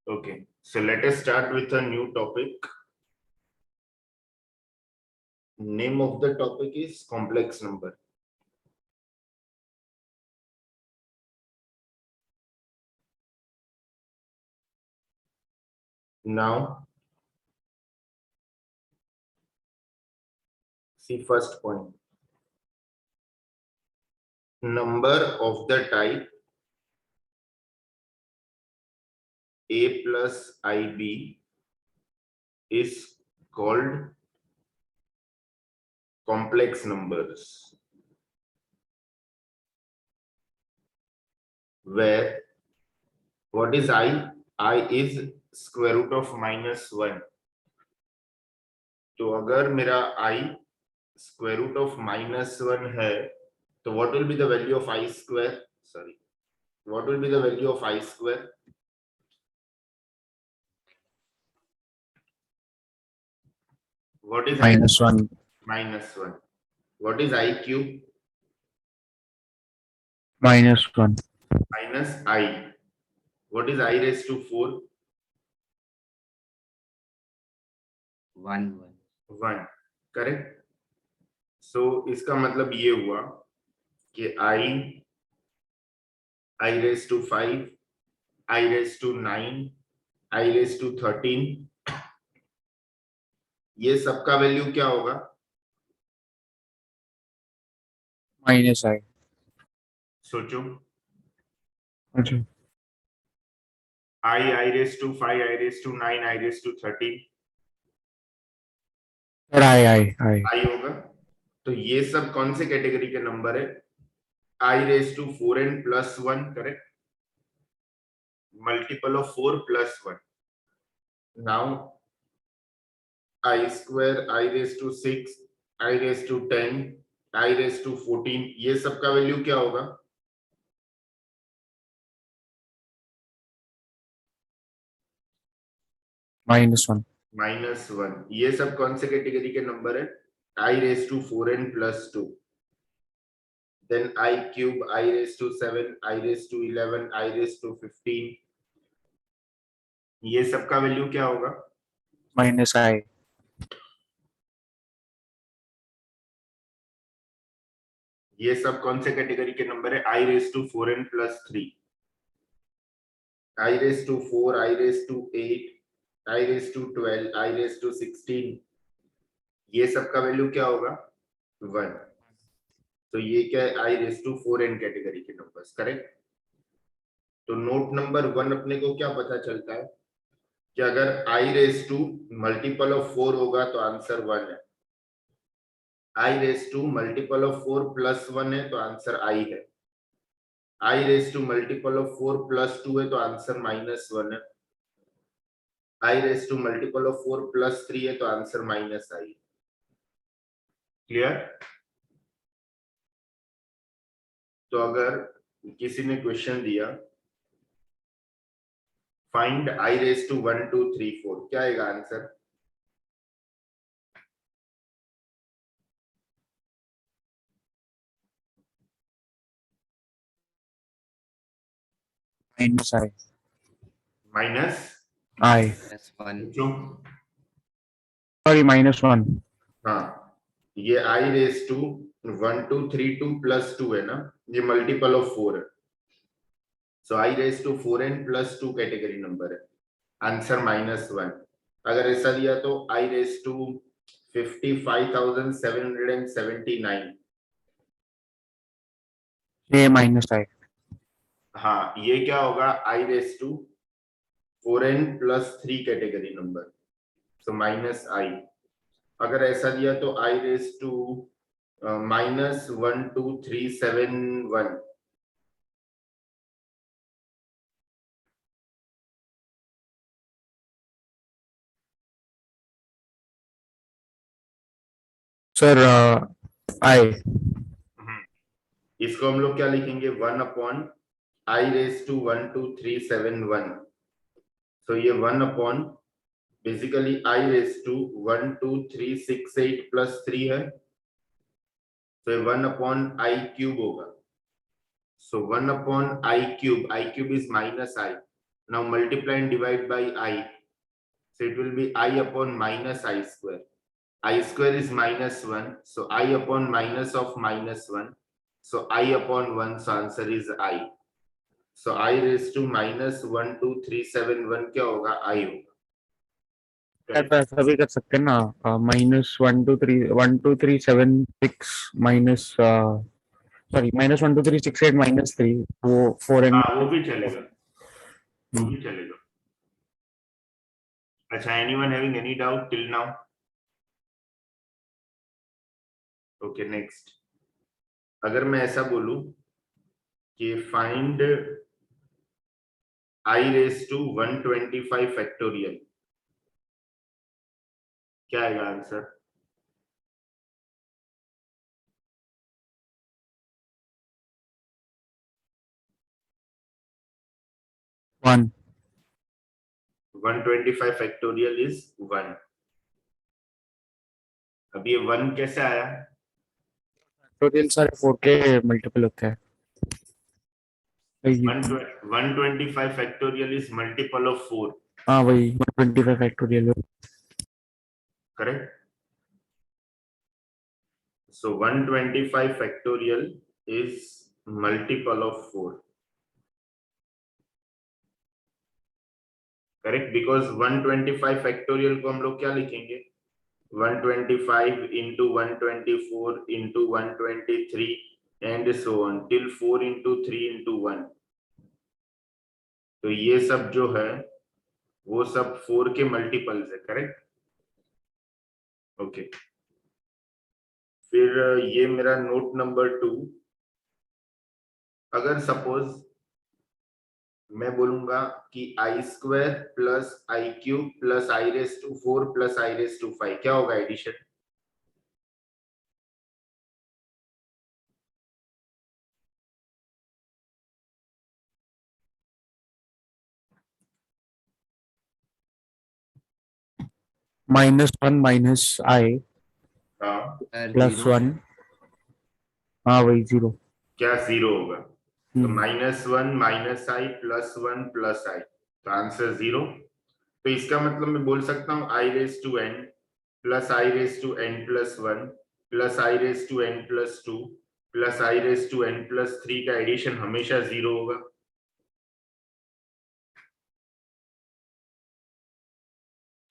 Okay, so let us start with a new topic. Name of the topic is complex number. Now, see first point. Number of the type a plus ib is called complex numbers, where what is I? I is square root of -1. तो अगर मेरा I square root of -1 है, तो what will be the value of I square? Sorry, what will be the value of I square? What is -1. -1? What is I cube? -1. Minus I. What is I raised to 4? 1. 1. Correct? So इसका मतलब ये हुआ कि I raised to 5, I raised to 9, I raised to 13. ये सबका value क्या होगा? -I. सोचो. अच्छा, I raised to 5, I raised to 9, I raised to 13. Sir I. I होगा. तो ये सब कौन से कैटेगरी के नंबर है? I raised to 4n plus 1, correct? Multiple of 4 plus 1. Now I square, I raised to 6, I raised to 10, I raised to 14. ये सबका वैल्यू क्या होगा? -1. -1. ये सब कौन से कैटेगरी के नंबर है? I raised to 4n plus 2. Then I cube, I raised to 7, I raised to 11, I raised to 15. ये सबका वैल्यू क्या होगा? -I. ये सब कौन से कैटेगरी के नंबर है? I raised to 4n plus 3, I raised to 4, I raised to 8, I raised to 12, I raised to 16. ये सबका वैल्यू क्या होगा? 1. तो ये क्या है? I raised to 4n category के नंबर्स, करेक्ट? तो नोट नंबर 1 अपने को क्या पता चलता है कि अगर I raised to multiple of 4 होगा तो आंसर 1 है. I raised to multiple of 4 plus 1 है तो आंसर I है. I raised to multiple of 4 plus 2 है तो आंसर -1 है. I raised to multiple of 4 plus 3 है तो आंसर -I. क्लियर? तो अगर किसी ने क्वेश्चन दिया फाइंड I raised to 1 2 3 4, क्या आएगा आंसर? -I. Minus I. -1. क्यों? Sorry, -1. हाँ, ये I raised to 1 2 3 2 प्लस 2 है ना, ये मल्टीपल ऑफ 4 है. सो I raised to 4n plus 2 category number है, आंसर -1. अगर ऐसा दिया तो I raised to 55,779. ये -I. हाँ, ये क्या होगा? I raised to 4n plus 3 category number, so -I. अगर ऐसा दिया तो I raised to -12371. Sir I. इसको हम लोग क्या लिखेंगे? 1/I raised to 12371. सो ये 1/ basically I raised to 12368 plus 3 है, तो 1/I cube होगा. सो 1/I cube, I cube is -I. Now multiply and divide by I. So it will be I upon minus I square. I square is -1. So I upon minus of -1. So I upon 1. So answer is I. So I raised to -12371 क्या होगा? I होगा. तो ऐसा भी कर सकते हैं ना, -12376 माइनस सॉरी -12368 -3 वो 4 एंड हाँ वो भी चलेगा. वो भी चलेगा. अच्छा, anyone having any doubt till now? Okay, next. अगर मैं ऐसा बोलूं कि find I raised to 125 factorial, क्या आएगा आंसर? One 125 factorial is 1. अब ये 1 कैसे आया? फैक्टोरियल सारे 4 के मल्टीपल होते हैं. 125 factorial is multiple of 4. हाँ वही 125 factorial. Correct? So 125 factorial is multiple of 4. Correct? Because 125 factorial को हम लोग क्या लिखेंगे? 125 into 124 into 123 and so on till 4 into 3 into 1. तो ये सब जो है वो सब 4 के मल्टीपल्स है. करेक्ट? ओके. फिर ये मेरा नोट नंबर 2. अगर सपोज मैं बोलूंगा कि i square plus i cube plus i raise to 4 plus i raise to 5 क्या होगा एडिशन? -1 माइनस आई हाँ, प्लस 1. हाँ वही 0. क्या 0 होगा? तो -1 माइनस आई प्लस 1 प्लस आई, तो आंसर 0. तो इसका मतलब मैं बोल सकता हूँ i raise to n plus i raise to n plus 1 plus i raise to n plus 2 plus i raise to n plus 3 का एडिशन हमेशा 0 होगा.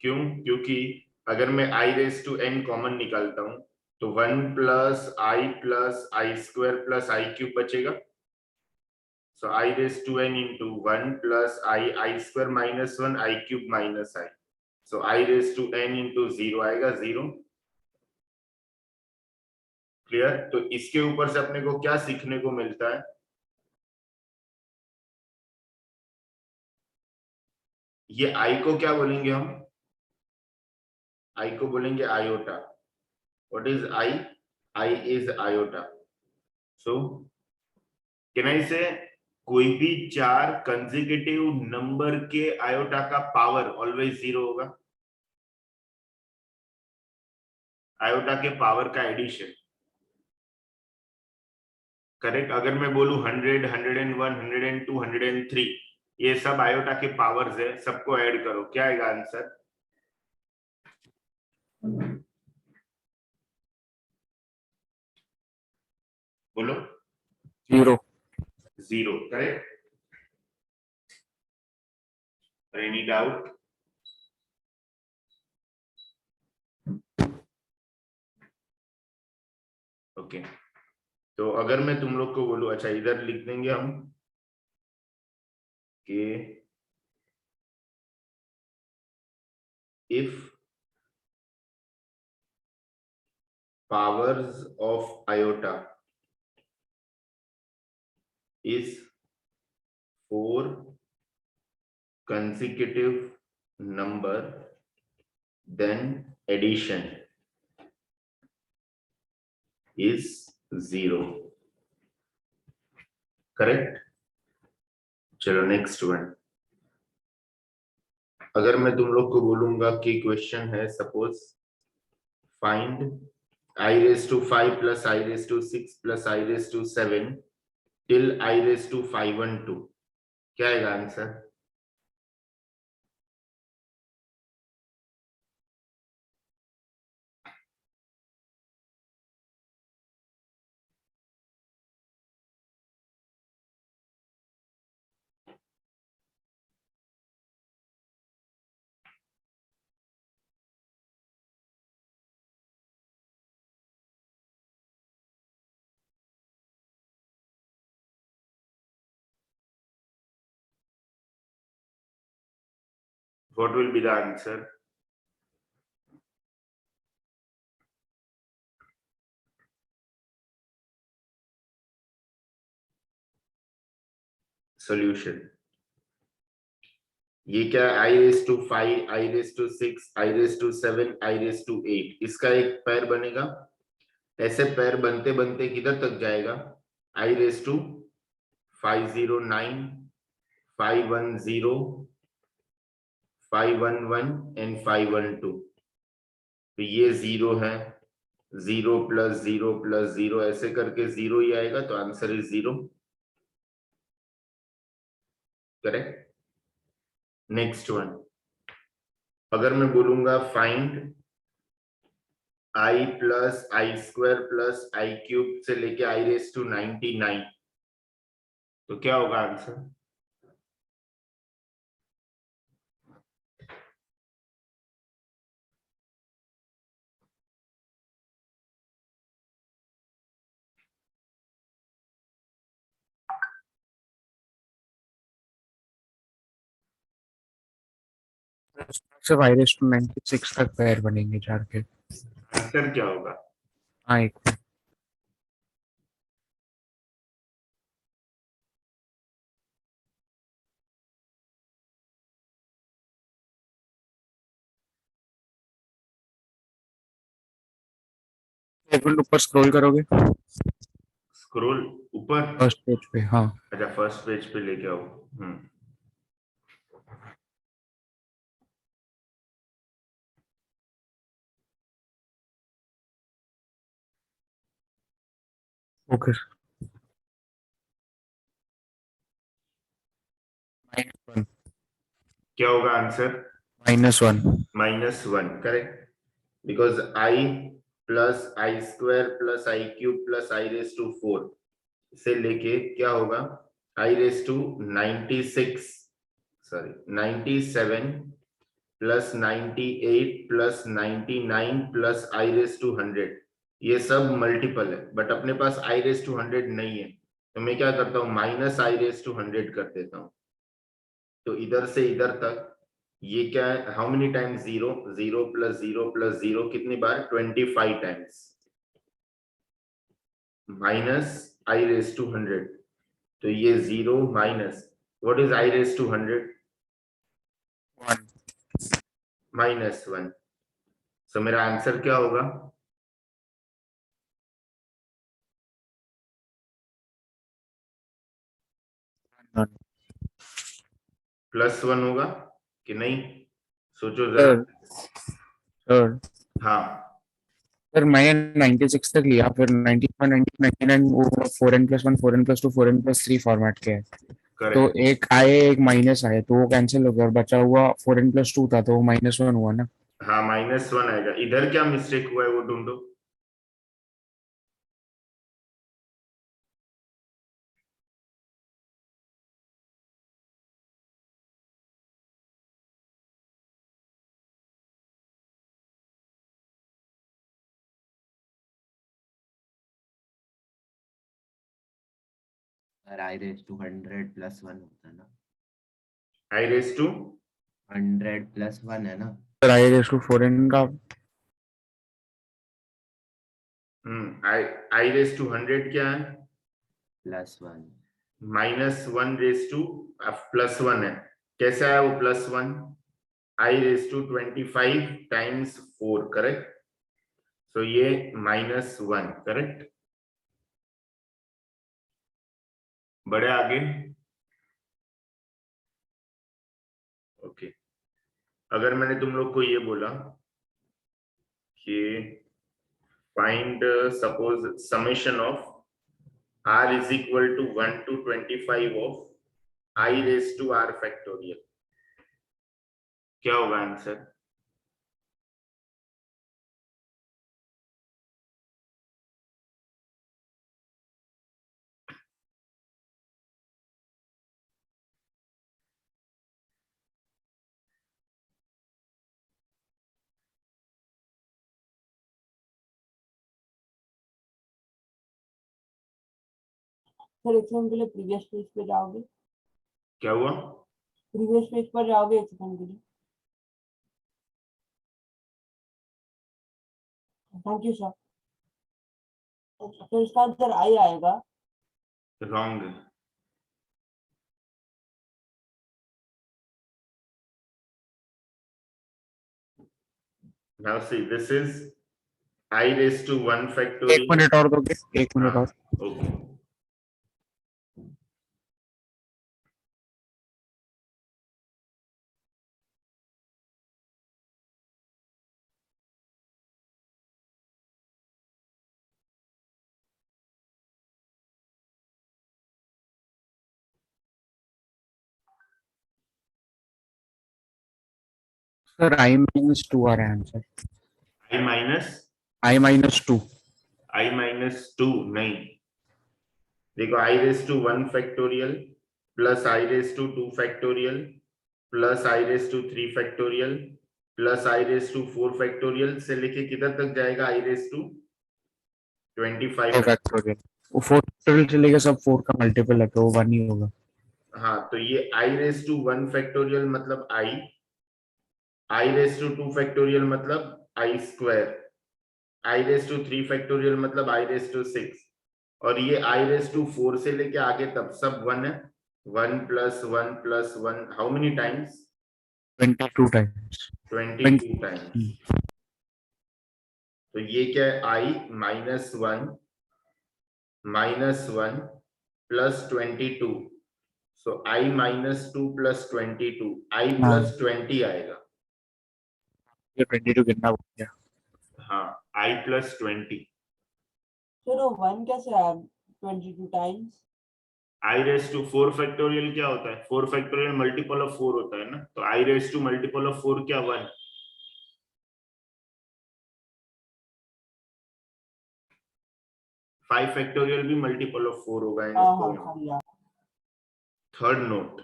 क्यों? क्योंकि अगर मैं i raise to n common निकालता हूं तो 1 plus i square plus i cube बचेगा. So i raise to n into 1 plus i square minus 1 i cube minus i. So i raise to n into 0 आएगा 0. Clear? तो इसके ऊपर से अपने को क्या सीखने को मिलता है? ये आई को क्या बोलेंगे हम? आई को बोलेंगे iota. What is I? I is iota. So can I से कोई भी 4 कंसेक्यूटिव नंबर के आयोटा का पावर ऑलवेज 0 होगा. आयोटा के पावर का एडिशन. करेक्ट? अगर मैं बोलूं 100, 101, 102, 103 ये सब आयोटा के पावर्स है, सबको ऐड करो, क्या आएगा आंसर? बोलो. 0. 0. करेक्ट? Any doubt? ओके. तो अगर मैं तुम लोग को बोलूं, अच्छा इधर लिख देंगे हम कि if powers of iota is 4 consecutive number, then addition is 0. Correct? चलो नेक्स्ट वन. अगर मैं तुम लोग को बोलूंगा कि क्वेश्चन है suppose find i raise to 5 plus i raise to 6 plus i raise to 7 till i raise to 512, क्या आएगा answer? What will be the answer? Solution. ये क्या है? I raised to 5, I raised to 6, I raised to 7, I raised to 8. इसका एक पैर बनेगा. ऐसे पैर बनते बनते किधर तक जाएगा? I raised to 509, 510, 511 and 512. तो ये 0 है. 0 plus 0 plus 0 ऐसे करके 0 ही आएगा. तो answer is 0. Correct. Next one. अगर मैं बोलूंगा find i plus i square plus i cube से लेके i रेस टू 99, तो क्या होगा आंसर? सिर्फ आई रेस टू 96 तक पैर बनेंगे चार के. आंसर क्या होगा? हाँ एक मिनट. एक मिनट ऊपर स्क्रॉल करोगे स्क्रॉल ऊपर. फर्स्ट पेज पे. हाँ अच्छा, फर्स्ट पेज पे लेके आओ. ओके. क्या होगा answer? -1. -1. Correct. Because i plus i square plus i cube plus i raise to 4 से लेके क्या होगा? I raise to 96, sorry 97 plus 98 plus 99 plus i raise to 100. ये सब मल्टीपल है, बट अपने पास आई रेस टू 100 नहीं है. तो मैं क्या करता हूँ? माइनस आई रेस टू 100 कर देता हूँ. तो इधर से इधर तक ये क्या है? How many times 0? 0 प्लस 0 प्लस 0 कितनी बार? 25 times. Minus i raise to 100. तो ये 0 minus what is i raise to 100? 1. -1. So मेरा आंसर क्या होगा? +1 होगा कि नहीं? सोचो जरा. सर हाँ, सर मैंने 96 तक लिया, फिर 95 99 वो 4n+1 4n+2 4n+3 फॉर्मेट के है. तो करेक्ट. एक आए एक माइनस आए तो वो कैंसिल हो गया और बचा हुआ 4n+2 था तो वो -1 हुआ ना. हाँ, -1 आएगा. इधर क्या मिस्टेक हुआ है वो ढूंढो. अगर i raised to 100 + 1 होता है ना. आई रेस टू 100 + 1 है ना. Sir I raise to 4n का आई रेस टू 100 क्या है? +1. -1 रेस टू +1 है. कैसे आया वो +1? आई रेस टू 25 टाइम्स 4. करेक्ट. सो ये -1. करेक्ट. बढ़े आगे. ओके. अगर मैंने तुम लोग को ये बोला कि find suppose summation of r is equal to 1 to 25 of I raised to r factorial, क्या होगा आंसर? सर एक सेकंड के लिए प्रीवियस पेज पे जाओगे? क्या हुआ? प्रीवियस पेज पर जाओगे एक सेकंड के लिए? Thank you sir. अच्छा, तो इसका आंसर आई आएगा। Wrong. Now see, this is I raised to 1 एक factorial. मिनट और दोगे, एक मिनट और। Okay. सर I-2 आ रहा है answer. I minus I-2। I minus 2 नहीं, देखो I raised to 1 factorial plus I raised to 2 factorial plus I raised to 3 factorial plus I raised to 4 factorial से लेके किधर तक जाएगा I raised to 25 फैक्टोरियल। वो 4 फैक्टोरियल से लेके सब 4 का मल्टीपल है तो वो 1 ही होगा। हाँ, तो ये I raised to 1 factorial मतलब I raised to 2 factorial मतलब I square, I raised to 3 factorial मतलब I raised to 6, और ये I raised to 4 से लेके आगे तब सब 1 है। 1 plus 1 plus 1, how many times? 22 times. 22 times. तो ये क्या है? I minus 1 plus 22. So I minus 2 plus 22, I plus 20 आएगा। ये 22 कितना हो गया? हाँ, I plus 20. सर वो 1 कैसे आया 22 times? I raised to 4 factorial क्या होता है? 4 factorial multiple of 4 होता है ना, तो I raised to multiple of 4 क्या? 1. 5 factorial भी multiple of 4 होगा। हाँ सर यार। थर्ड नोट,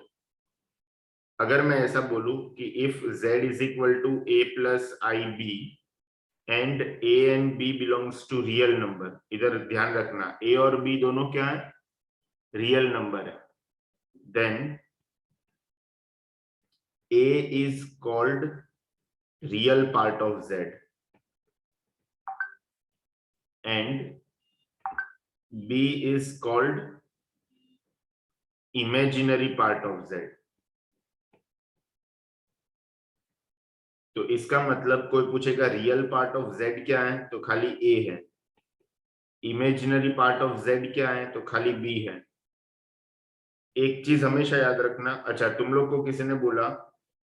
अगर मैं ऐसा बोलूं कि if z is equal to a plus ib and a and b belongs to real number, इधर ध्यान रखना a और b दोनों क्या है? रियल नंबर है, then a is called real part of z and b is called imaginary part of z. तो इसका मतलब कोई पूछेगा रियल पार्ट ऑफ z क्या है, तो खाली a है। इमेजिनरी पार्ट ऑफ z क्या है, तो खाली b है। एक चीज हमेशा याद रखना। अच्छा, तुम लोग को किसी ने बोला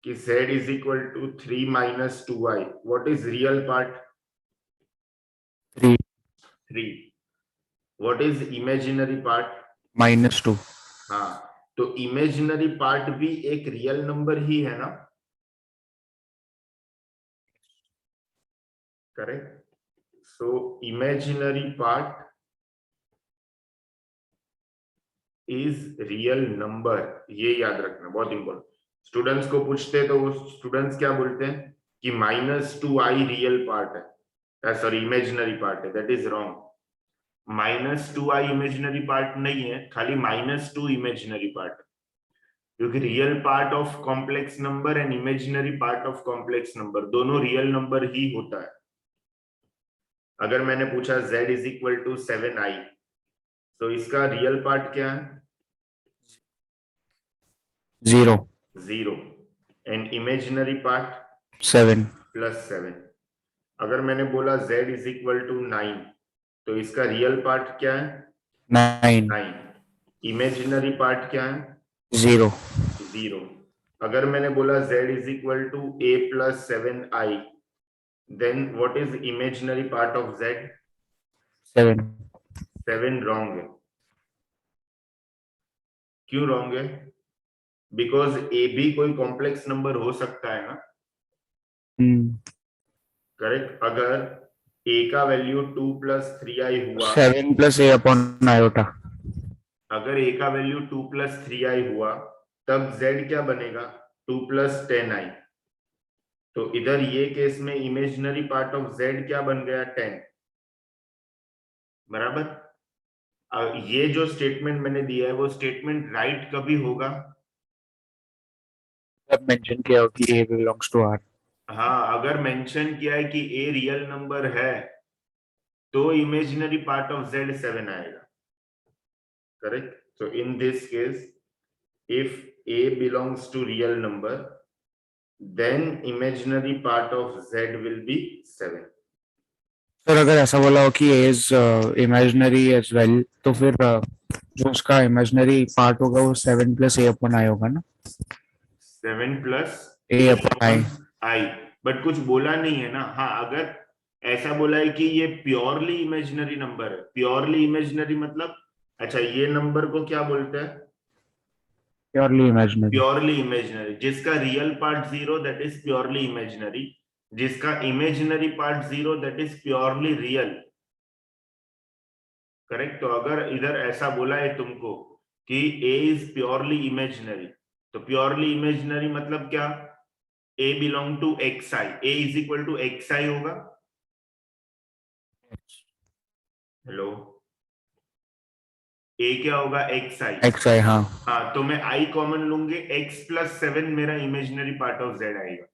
कि z is equal to 3 minus 2i, what is real part? 3 3. what is imaginary part? -2। हाँ, तो इमेजिनरी पार्ट भी एक रियल नंबर ही है ना? Correct. So imaginary part is real number, ये याद रखना, बहुत इंपॉर्टेंट। स्टूडेंट्स को पूछते तो वो स्टूडेंट्स क्या बोलते हैं कि -2i रियल पार्ट है, सॉरी इमेजिनरी पार्ट है। That is wrong. -2i imaginary part नहीं है, खाली -2 इमेजिनरी पार्ट है, क्योंकि real part of complex number and imaginary part of complex number दोनों रियल नंबर ही होता है। अगर मैंने पूछा z is equal to 7i, तो इसका रियल पार्ट क्या है? 0 0, एंड इमेजिनरी पार्ट 7 +7। अगर मैंने बोला z is equal to 9, तो इसका रियल पार्ट क्या है? 9 9। इमेजिनरी पार्ट क्या है? 0 0। अगर मैंने बोला z is equal to a plus 7i, then what is imaginary part of z? 7 7 wrong है। क्यों रॉन्ग है? बिकॉज ए भी कोई कॉम्प्लेक्स नंबर हो सकता है ना? करेक्ट। अगर a का वैल्यू 2 + 3i हुआ, 7 + a/i, अगर a का वैल्यू 2 + 3i हुआ, तब z क्या बनेगा? 2 + 10i। तो इधर ये केस में इमेजिनरी पार्ट ऑफ z क्या बन गया? 10। बराबर। ये जो स्टेटमेंट मैंने दिया है वो स्टेटमेंट राइट कभी होगा? जब मेंशन किया हो कि a बिलोंग्स टू r। हाँ, अगर मेंशन किया है कि a रियल नंबर है, तो इमेजिनरी पार्ट ऑफ z 7 आएगा, correct? So in this case, if a belongs to real number, then imaginary part of z will be 7. Sir अगर ऐसा बोला हो कि a is imaginary as well, तो फिर जो उसका imaginary part होगा वो 7 plus a upon i होगा ना? 7 plus a upon i. i, but कुछ बोला नहीं है ना। हाँ, अगर ऐसा बोला है कि ये प्योरली इमेजिनरी नंबर है, प्योरली इमेजिनरी मतलब, अच्छा ये नंबर को क्या बोलते हैं? Purely imaginary. Purely imaginary. जिसका real part 0 that is purely imaginary, जिसका imaginary part 0 that is purely real, correct? तो अगर इधर ऐसा बोला है तुमको कि a इज प्योरली इमेजिनरी, तो प्योरली इमेजिनरी मतलब क्या? a belong to xi, a is equal to xi होगा। हेलो, a क्या होगा? xi। xi, हाँ. हाँ, तो मैं i कॉमन लूंगे, x प्लस 7 मेरा इमेजिनरी पार्ट ऑफ z आएगा,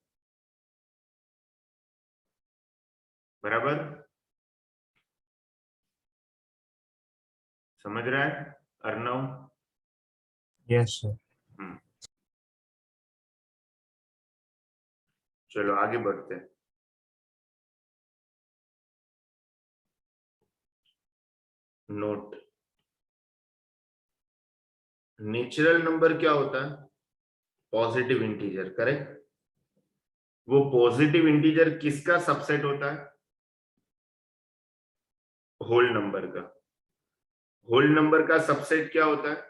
बराबर? समझ रहा है अर्णव? Yes sir. चलो आगे बढ़ते हैं। नोट, नेचुरल नंबर क्या होता है? Positive integer, correct? वो पॉजिटिव इंटीजर किसका सबसेट होता है? होल नंबर का। होल नंबर का सबसेट क्या होता है?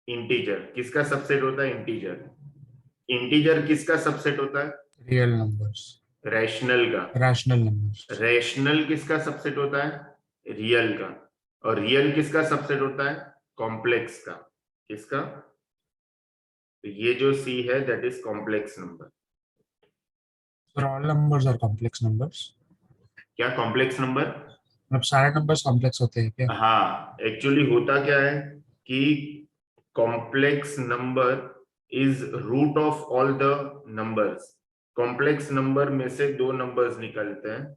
इंटीजर। किसका सबसेट होता है? इंटीजर। इंटीजर किसका सबसेट होता है? Real numbers. रैशनल का। Rational numbers. रैशनल किसका सबसेट होता है? रियल का। और रियल किसका सबसेट होता है? कॉम्प्लेक्स का। किसका? तो ये जो सी है that is complex number. So all numbers are complex numbers. क्या कॉम्प्लेक्स नंबर? मतलब सारे numbers complex होते हैं क्या? हाँ, एक्चुअली होता क्या है कि complex number is root of all the numbers. Complex number में से दो नंबर्स निकलते हैं,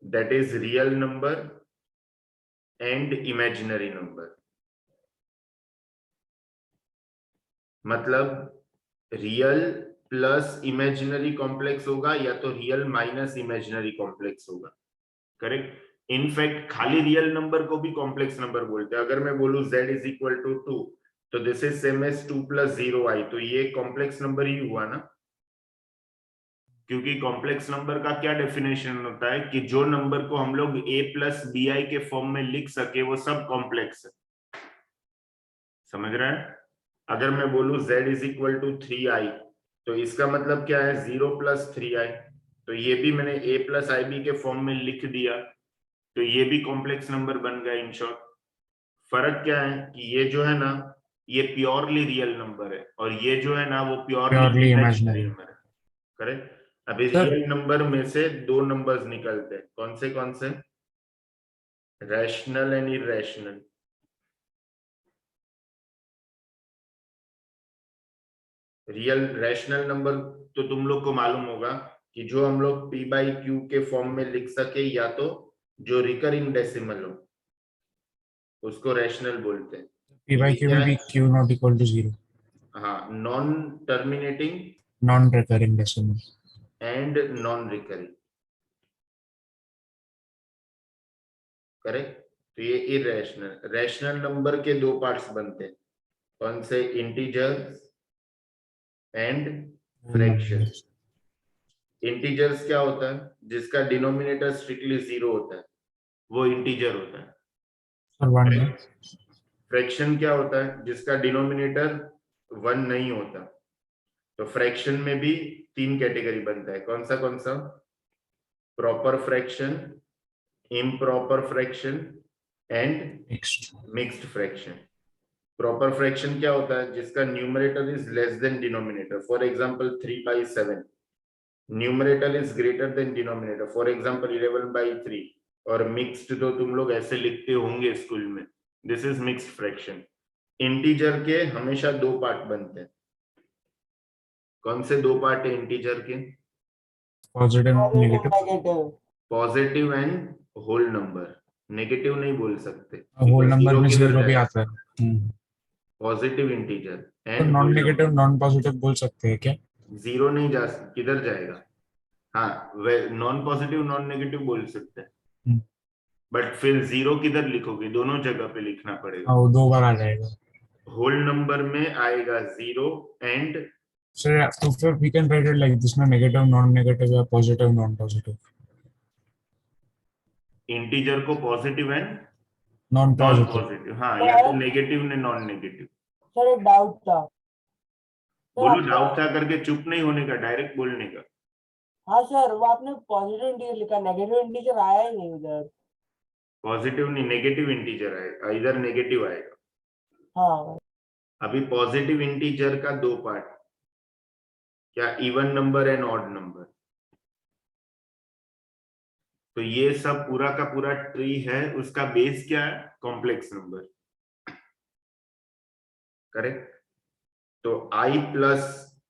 that is real number and imaginary number. मतलब रियल प्लस इमेजिनरी कॉम्प्लेक्स होगा या तो रियल माइनस इमेजिनरी कॉम्प्लेक्स होगा, करेक्ट? इनफैक्ट खाली रियल नंबर को भी कॉम्प्लेक्स नंबर बोलते हैं। अगर मैं बोलूं z इज इक्वल टू 2, तो this is same as 2 plus 0i, तो ये कॉम्प्लेक्स नंबर ही हुआ ना, क्योंकि कॉम्प्लेक्स नंबर का क्या डेफिनेशन होता है कि जो नंबर को हम लोग a प्लस बी आई के फॉर्म में लिख सके वो सब कॉम्प्लेक्स है। समझ रहे हैं? अगर मैं बोलूं z is equal to 3i, तो इसका मतलब क्या है? 0 प्लस 3i, तो ये भी मैंने a प्लस आई बी के फॉर्म में लिख दिया, तो ये भी कॉम्प्लेक्स नंबर बन गया। इन शॉर्ट फर्क क्या है कि ये जो है ना ये प्योरली रियल नंबर है और ये जो है ना वो प्योरली इमेजिनरी नंबर है, करेक्ट? अभी रियल नंबर में से दो नंबर्स निकलते हैं, कौन से? Rational and irrational. Real rational number तो तुम लोग को मालूम होगा कि जो हम लोग p बाई क्यू के फॉर्म में लिख सके या तो जो रिकरिंग डेसिमल हो उसको रैशनल बोलते हैं। P by Q will be Q not equal to 0. हाँ, non terminating, Non-recurring decimal. And non recurring, correct? तो ये इरेशनल। रैशनल नंबर के दो पार्ट्स बनते हैं, कौन से? Integers and fractions. इंटीजर्स क्या होता है? जिसका डिनोमिनेटर स्ट्रिक्टली 0 होता है वो इंटीजर होता है। For one. फ्रैक्शन क्या होता है? जिसका डिनोमिनेटर 1 नहीं होता। तो फ्रैक्शन में भी तीन कैटेगरी बनता है, कौन सा? Proper fraction, improper fraction and mixed fraction. Proper fraction क्या होता है? जिसका numerator is less than denominator, for example 3/7। Numerator is greater than denominator, for example 11/3। और मिक्स्ड तो तुम लोग ऐसे लिखते होंगे स्कूल में, this is mixed fraction. Integer के हमेशा दो पार्ट बनते हैं, कौन से दो पार्ट है इंटीजर के? Positive negative negative positive and whole number, negative नहीं बोल सकते, होल नंबर में किधर जीरो भी जाएगा? आता है। पॉजिटिव इंटीजर तो and non whole negative non positive बोल सकते हैं क्या? जीरो नहीं जा, किधर जाएगा? हाँ, नॉन पॉजिटिव नॉन नेगेटिव बोल सकते हैं, हम्म। बट फिर जीरो किधर लिखोगे? दोनों जगह पे लिखना पड़ेगा। हाँ वो 2 बार आ जाएगा। होल नंबर में आएगा जीरो एंड तो फिर we can write it like this ना, नेगेटिव नॉन नेगेटिव या पॉजिटिव नॉन पॉजिटिव। इंटीजर को positive and non non positive. Positive, हाँ, या तो नेगेटिव ने नॉन नेगेटिव। सर एक डाउट था सर बोलो, आपने, डाउट था करके चुप नहीं होने का, डायरेक्ट बोलने का। हाँ सर वो आपने पॉजिटिव इंटीजर लिखा, नेगेटिव इंटीजर आया ही नहीं उधर। पॉजिटिव नहीं, नेगेटिव इंटीजर आएगा, इधर नेगेटिव आएगा। हाँ अभी पॉजिटिव इंटीजर का दो पार्ट, क्या even number and odd number. तो ये सब पूरा का पूरा ट्री है, उसका बेस क्या है? Complex number, correct. तो आई प्लस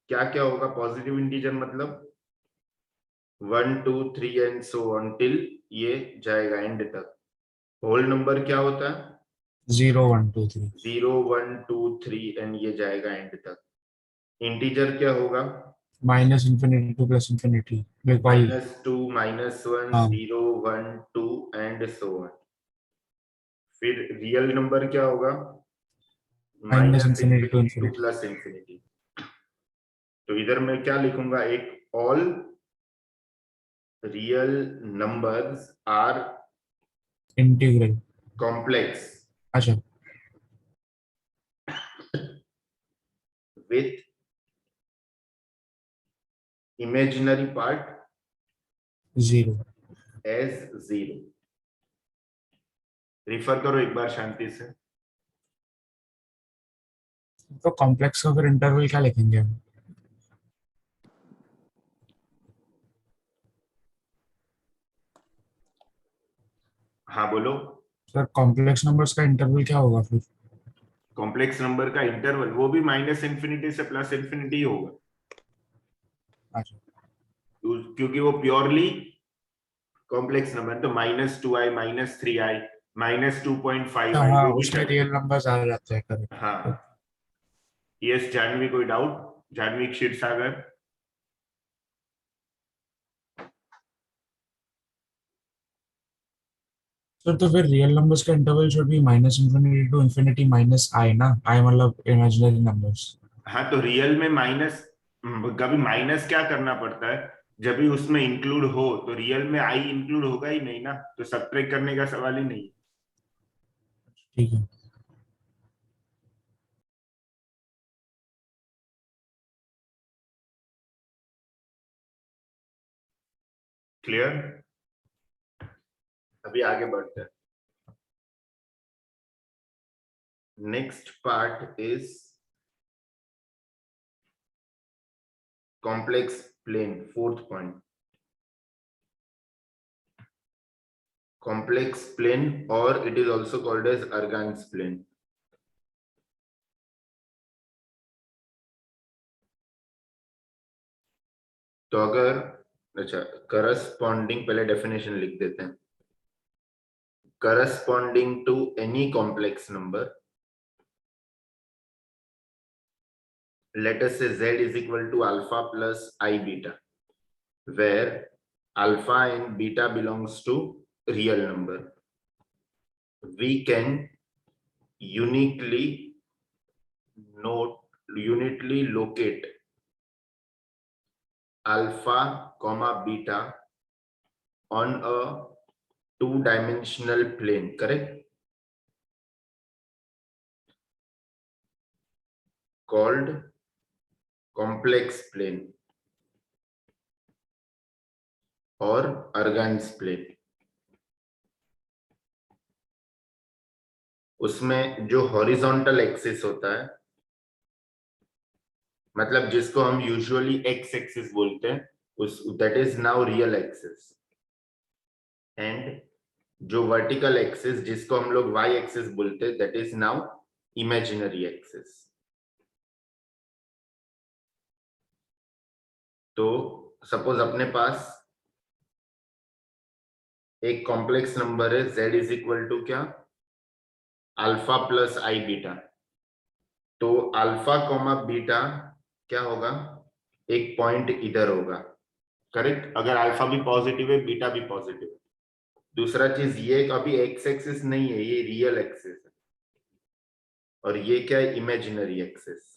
क्या क्या होगा? पॉजिटिव इंटीजर मतलब 1 2 3 एंड सो ऑन टिल ये जाएगा एंड तक। होल नंबर क्या होता है? 0 1 2 3। 0 1 2 3 एंड ये जाएगा एंड तक। इंटीजर क्या होगा? Minus infinity to plus infinity, -2 -1 हाँ 0 1 2 एंड सो ऑन। फिर रियल नंबर क्या होगा? Minus -∞ infinity to to infinity. +∞। तो इधर मैं क्या लिखूंगा? एक all real numbers are integral. Complex अच्छा। with imaginary part 0। as 0। Refer करो एक बार शांति से। तो कॉम्प्लेक्स का फिर इंटरवल क्या लिखेंगे हम? हाँ बोलो। सर कॉम्प्लेक्स नंबर्स का इंटरवल क्या होगा फिर? कॉम्प्लेक्स नंबर का इंटरवल वो भी -∞ से +∞ होगा, अच्छा। क्योंकि वो प्योरली कॉम्प्लेक्स नंबर। तो -2i -3i -2.5i हाँ वो भी उसमें चलेगा। रियल नंबर्स आ जाते हैं, करेक्ट। हाँ। यस जानवी, कोई doubt? Janvi Kshirsagar. Sir तो फिर रियल नंबर्स का interval should be minus infinity to infinity minus i ना, आई मतलब इमेजिनरी नंबर्स। हाँ, तो रियल में माइनस, कभी माइनस क्या करना पड़ता है? जब भी उसमें इंक्लूड हो, तो रियल में आई इंक्लूड होगा ही नहीं ना, तो सब्ट्रैक्ट करने का सवाल ही नहीं। ठीक है। क्लियर? अभी आगे बढ़ते हैं। Next part is complex plane, fourth point. complex plane or it is also called as Argand's plane। तो अगर, अच्छा, करस्पॉन्डिंग, पहले डेफिनेशन लिख देते हैं। Corresponding to any complex number, let us say z is equal to alpha plus I beta, where alpha and beta belongs to real number, we can uniquely locate alpha comma beta on a two-dimensional plane, correct? Called complex plane or Argand's plane। उसमें जो horizontal axis होता है, मतलब जिसको हम usually x axis बोलते हैं, उस that is now real axis, and जो वर्टिकल एक्सिस जिसको हम लोग वाई एक्सिस बोलते हैं, that is now imaginary axis. तो सपोज अपने पास एक कॉम्प्लेक्स नंबर है z इज इक्वल टू क्या, अल्फा प्लस आई बीटा। तो अल्फा कॉमा बीटा क्या होगा, एक पॉइंट इधर होगा, करेक्ट। अगर अल्फा भी पॉजिटिव है बीटा भी पॉजिटिव है। दूसरा चीज, ये अभी एक्स एक्सिस नहीं है, ये रियल एक्सिस है, और ये क्या है, इमेजिनरी एक्सिस।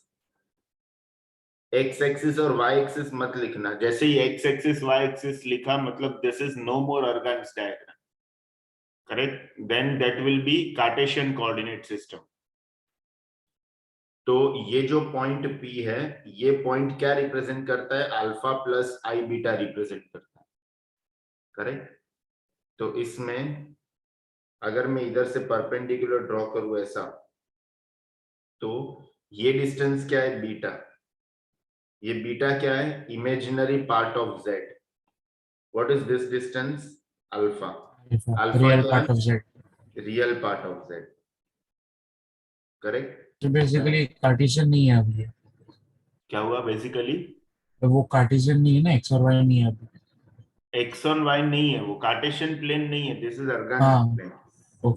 एक्स एक्सिस और वाई एक्सिस मत लिखना, जैसे ही एक्स एक्सिस वाई एक्सिस लिखा मतलब this is no more Argand's diagram, correct. Then that will be Cartesian coordinate system. तो ये जो पॉइंट P है, ये पॉइंट क्या रिप्रेजेंट करता है, alpha plus i beta represent करता है, करेक्ट। तो इसमें अगर मैं इधर से परपेंडिकुलर ड्रॉ करूं ऐसा, तो ये डिस्टेंस क्या है, बीटा। ये बीटा क्या है, imaginary part of z। What is this distance, alpha. Alpha real क्या पार्ट ऑफ z। है, real part of z, correct. तो बेसिकली कार्टेशियन नहीं है अभी ये। क्या हुआ बेसिकली, तो वो कार्टेशियन नहीं है ना, एक्स और वाई नहीं है अभी। एक्स ऑन वाई नहीं है, वो कार्टेशियन प्लेन नहीं है, दिस इज अर्गान्स हाँ। प्लेन। ओ,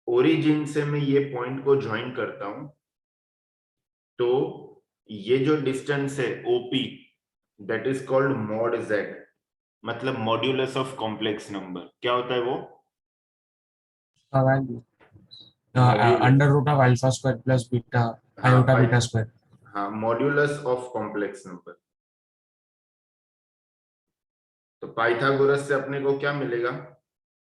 ओरिजिन से मैं ये पॉइंट को ज्वाइन करता हूं, तो ये जो डिस्टेंस है OP, that is called mod z, मतलब मॉड्यूलस ऑफ कॉम्प्लेक्स नंबर। क्या होता है वो, value modulus. Under root of alpha square plus beta हाँ आयोटा बीटा स्क्वायर। हाँ, मॉड्यूलस ऑफ कॉम्प्लेक्स नंबर। तो पाइथागोरस से अपने को क्या मिलेगा,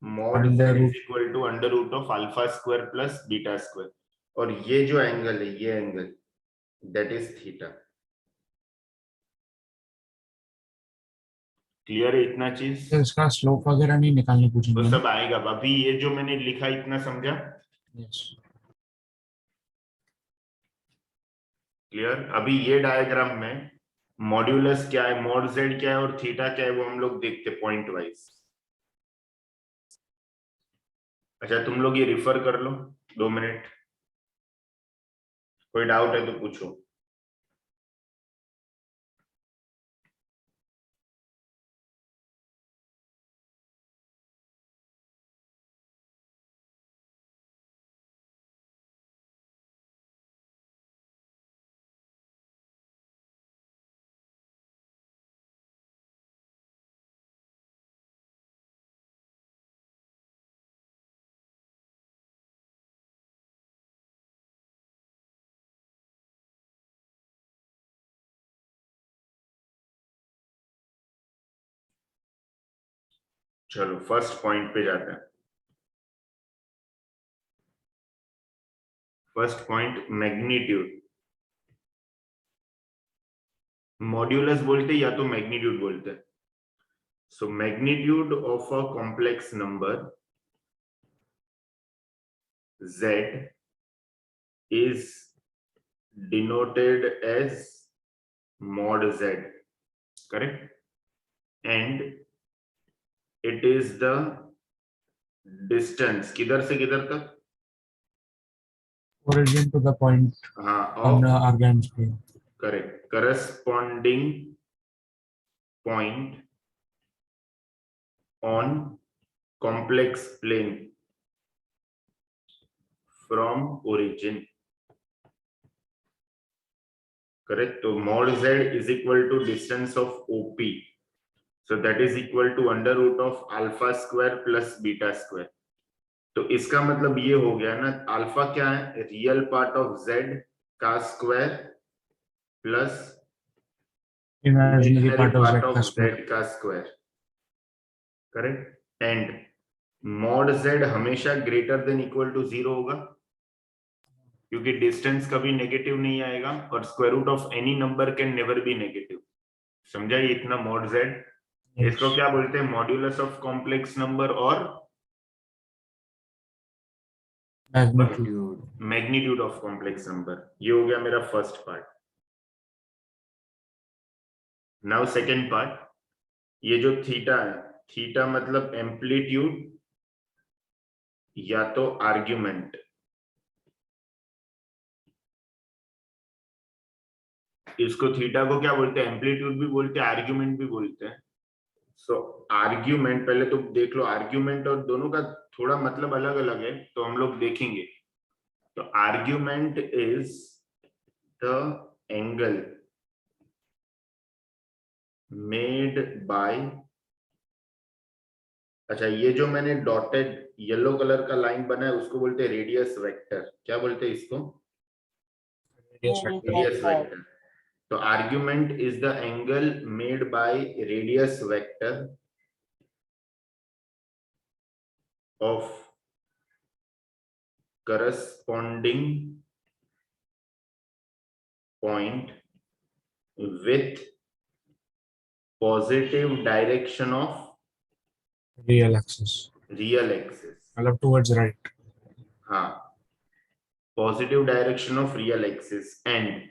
mod under z root is equal to under root of alpha square plus beta square, और ये जो एंगल है, ये angle that is theta. Clear है इतना चीज, तो इसका स्लोप वगैरह नहीं निकालने वो पूछेंगे ना। सब आएगा। अभी ये जो मैंने लिखा इतना समझा, यस। क्लियर। अभी ये डायग्राम में मॉड्यूलस क्या है, मॉड z क्या है और थीटा क्या है, वो हम लोग देखते पॉइंट वाइज। अच्छा तुम लोग ये रिफर कर लो 2 मिनट, कोई डाउट है तो पूछो। चलो फर्स्ट पॉइंट पे जाते हैं। First point, magnitude. मॉड्यूलस बोलते या तो मैग्नीट्यूड बोलते। So magnitude of a complex number z is denoted as mod z, correct, and it is the distance किधर से किधर तक, origin to the point हाँ on the of, Argand plane. Correct, corresponding point on complex plane from origin, correct। तो mod z is equal to distance of OP, so that is equal to under root of alpha square plus beta square। तो इसका मतलब ये हो गया ना, alpha क्या है, रियल पार्ट ऑफ z का square plus Imaginary imaginary part of part z of का z square. का square, correct. And mod z हमेशा ग्रेटर देन इक्वल टू 0 होगा, क्योंकि डिस्टेंस कभी नेगेटिव नहीं आएगा, और square root of any number can never be negative. समझा ये इतना, मॉड z। Yes. इसको क्या बोलते हैं, मॉड्यूलस ऑफ कॉम्प्लेक्स नंबर और Magnitude. Magnitude of complex number. ये हो गया मेरा first part. Now second part, ये जो थीटा है, थीटा मतलब एम्पलीट्यूड या तो आर्ग्यूमेंट। इसको थीटा को क्या बोलते हैं, एम्पलीट्यूड भी बोलते हैं, आर्ग्यूमेंट भी बोलते हैं। सो आर्ग्यूमेंट पहले तो देख लो, आर्ग्यूमेंट और दोनों का थोड़ा मतलब अलग अलग है, तो हम लोग देखेंगे। तो argument is the angle made bye, अच्छा ये जो मैंने डॉटेड येलो कलर का लाइन बना है उसको बोलते हैं रेडियस वेक्टर। क्या बोलते हैं इसको? Radius vector. तो argument is the angle made by radius vector of corresponding point with positive direction of real axis, real axis। मतलब टुवर्ड्स राइट। हाँ, positive direction of real axis. And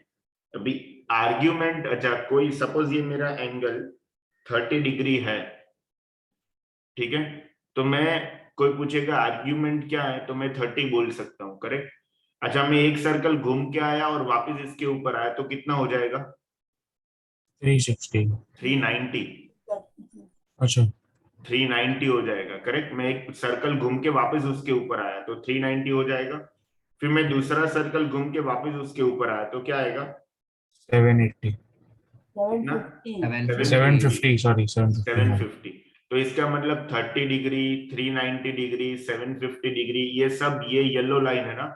अभी argument, अच्छा कोई सपोज ये मेरा angle 30 degree है, ठीक है, तो मैं, कोई पूछेगा आर्ग्यूमेंट क्या है, तो मैं 30 बोल सकता हूँ, करेक्ट। अच्छा मैं एक सर्कल घूम के आया और वापस इसके ऊपर आया तो कितना हो जाएगा? 360। 390। अच्छा, 390 हो जाएगा, करेक्ट। मैं एक सर्कल घूम के वापस उसके ऊपर आया तो 390 हो जाएगा। फिर मैं दूसरा सर्कल घूम के वापस उसके ऊपर आया तो क्या आएगा? 780, कितना? 750 750, सॉरी 750। 750। तो इसका मतलब 30 डिग्री, 390 डिग्री, 750 डिग्री, ये सब, ये येलो लाइन है ना,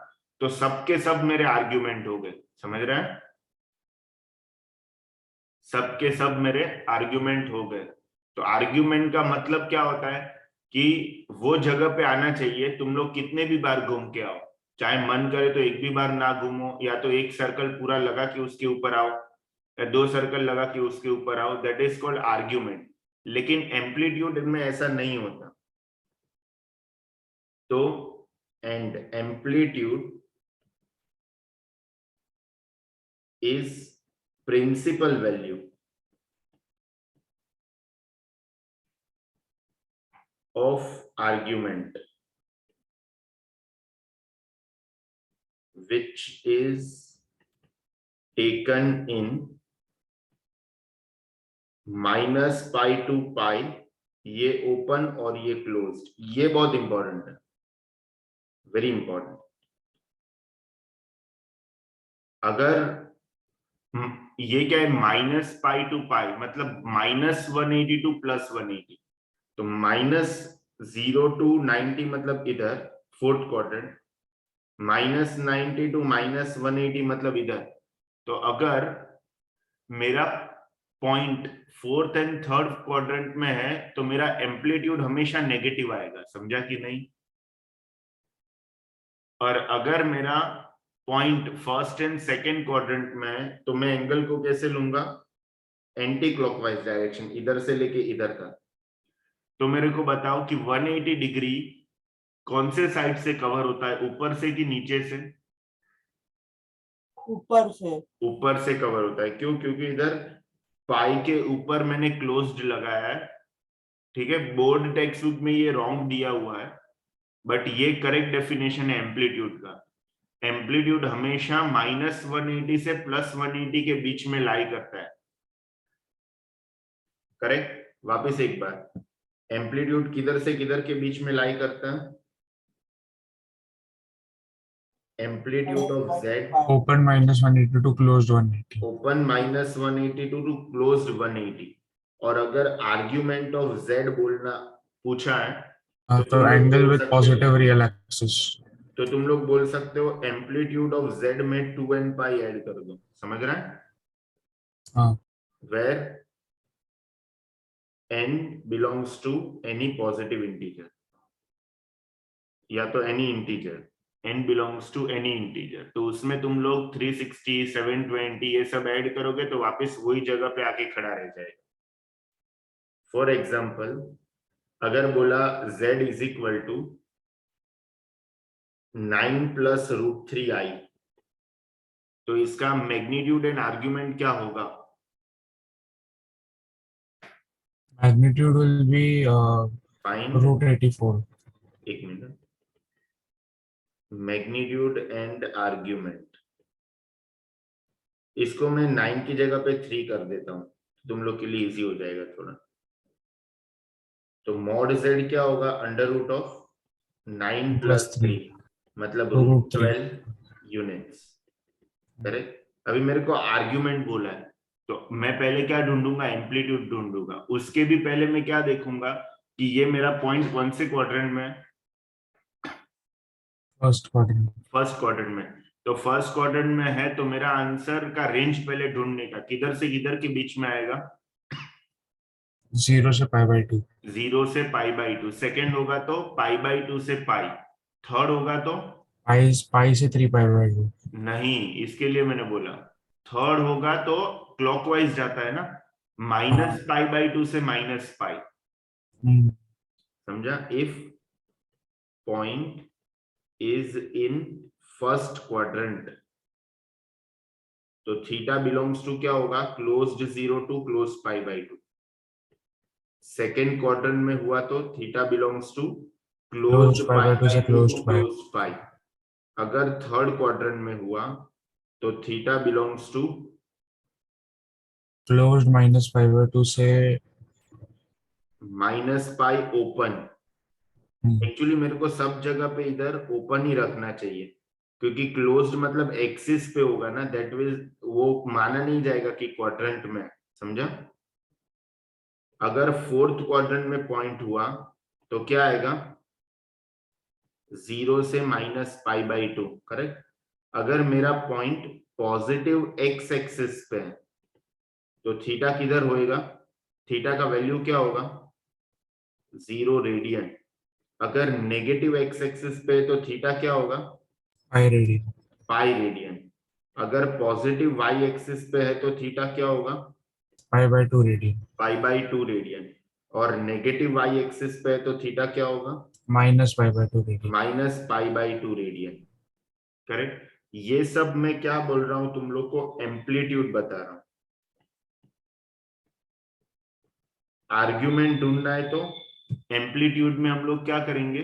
तो सबके सब मेरे आर्ग्यूमेंट हो गए, समझ रहे हैं? सबके सब मेरे आर्ग्यूमेंट हो गए। तो आर्ग्यूमेंट का मतलब क्या होता है कि वो जगह पे आना चाहिए, तुम लोग कितने भी बार घूम के आओ, चाहे मन करे तो एक भी बार ना घूमो, या तो एक सर्कल पूरा लगा के उसके ऊपर आओ, या 2 सर्कल लगा के उसके ऊपर आओ, दैट इज कॉल्ड आर्ग्यूमेंट। लेकिन एम्पलीट्यूड में ऐसा नहीं होता। तो and amplitude is principal value of argument which is taken in minus pi to pi, ये ओपन और ये क्लोज्ड, ये बहुत इंपॉर्टेंट है, वेरी इंपॉर्टेंट। अगर ये क्या है, माइनस पाई टू पाई मतलब -180 टू +180, तो -0 टू 90 मतलब इधर फोर्थ क्वाड्रेंट, -90 टू -180 मतलब इधर। तो अगर मेरा point fourth and third quadrant में है तो मेरा एम्पलीट्यूड हमेशा नेगेटिव आएगा, समझा कि नहीं? और अगर मेरा point first and second quadrant में है तो मैं एंगल को कैसे लूंगा? एंटी क्लॉकवाइज डायरेक्शन, इधर से लेके इधर तक। तो मेरे को बताओ कि 180 डिग्री कौन से साइड से कवर होता है, ऊपर से कि नीचे से? ऊपर से। ऊपर से कवर होता है। क्यों? क्योंकि इधर पाई के ऊपर मैंने क्लोज्ड लगाया है, ठीक है। बोर्ड टेक्स्ट बुक में ये रॉन्ग दिया हुआ है, बट ये करेक्ट डेफिनेशन है एम्पलीट्यूड का। एम्पलीट्यूड हमेशा -180 से +180 के बीच में लाई करता है, करेक्ट। वापस एक बार, एम्पलीट्यूड किधर से किधर के बीच में लाई करता है? Amplitude of z open -180 to closed 180। Open -180 to closed 180। और अगर आर्ग्यूमेंट ऑफ जेड बोलना पूछा है हाँ, तुम तो लोग एंगल बोल विद सकते हो, पॉजिटिव रियल एक्सिस। तो तुम लोग बोल सकते हो एम्पलीट्यूड ऑफ जेड में 2n पाई ऐड कर दो, समझ रहे हैं? हाँ, where n belongs to any positive integer, या तो any integer, n belongs to any integer. तो उसमें तुम लोग 360, 720 ये सब ऐड करोगे तो वापस वही जगह पे आके खड़ा रह जाएगा। फॉर एग्जाम्पल, अगर बोला z is equal to 9 + √3i, तो इसका मैग्नीट्यूड एंड आर्ग्यूमेंट क्या होगा? Magnitude will be find, √84। एक मिनट, मैग्नीट्यूड एंड आर्ग्यूमेंट, इसको मैं 9 की जगह पे 3 कर देता हूं, तुम लोग के लिए इजी हो जाएगा थोड़ा। तो मॉड z क्या होगा, under root of 9 Plus plus 3. 3 मतलब तो रूट root 3. 12 यूनिट्स। करेक्ट। अभी मेरे को आर्ग्यूमेंट बोला है, तो मैं पहले क्या ढूंढूंगा, एम्पलीट्यूड ढूंढूंगा। उसके भी पहले मैं क्या देखूंगा कि ये मेरा पॉइंट कौन से क्वाड्रेंट में है, First quadrant. फर्स्ट क्वाड्रेंट में। तो फर्स्ट क्वाड्रेंट में है तो मेरा आंसर का रेंज पहले ढूंढने का, किधर से किधर के बीच में आएगा, 0 से π/2. 0 से π/2। सेकेंड होगा तो π/2 से पाई। थर्ड होगा तो pi से 3 π/2. नहीं, इसके लिए मैंने बोला थर्ड होगा तो क्लॉकवाइज जाता है ना, माइनस π/2 से माइनस पाई। Hmm. समझा। If point is in first quadrant तो थीटा बिलोंग्स टू क्या होगा, closed 0 to close π/2। Second quadrant में हुआ तो theta belongs to closed Closed π/2 से π/2 closed टू π. क्लोज पाई। अगर थर्ड क्वाड्रेंट में हुआ तो theta belongs to Closed minus π/2 से. Minus pi open. Hmm. Actually मेरे को सब जगह पे इधर ओपन ही रखना चाहिए, क्योंकि क्लोज्ड मतलब एक्सिस पे होगा ना, दैट विल वो माना नहीं जाएगा कि क्वाड्रेंट में है। समझा। अगर फोर्थ क्वाड्रेंट में पॉइंट हुआ तो क्या आएगा, 0 से माइनस π/2। करेक्ट। अगर मेरा पॉइंट पॉजिटिव एक्स एक्सिस पे है तो थीटा किधर होएगा, थीटा का वैल्यू क्या होगा, 0 रेडियन। अगर नेगेटिव एक्स एक्सिस पे है तो थीटा क्या होगा, Pi radian. Pi radian. अगर पॉजिटिव वाई एक्सिस पे है तो थीटा क्या होगा, π/2 radian. π/2 रेडियन। और नेगेटिव वाई एक्सिस पे है तो थीटा क्या होगा, Minus π/2 radian. Minus π/2 radian. Correct. ये सब मैं क्या बोल रहा हूं, तुम लोग को एम्पलीट्यूड बता रहा हूं। आर्ग्यूमेंट ढूंढना है तो एम्पलीट्यूड में हम लोग क्या करेंगे,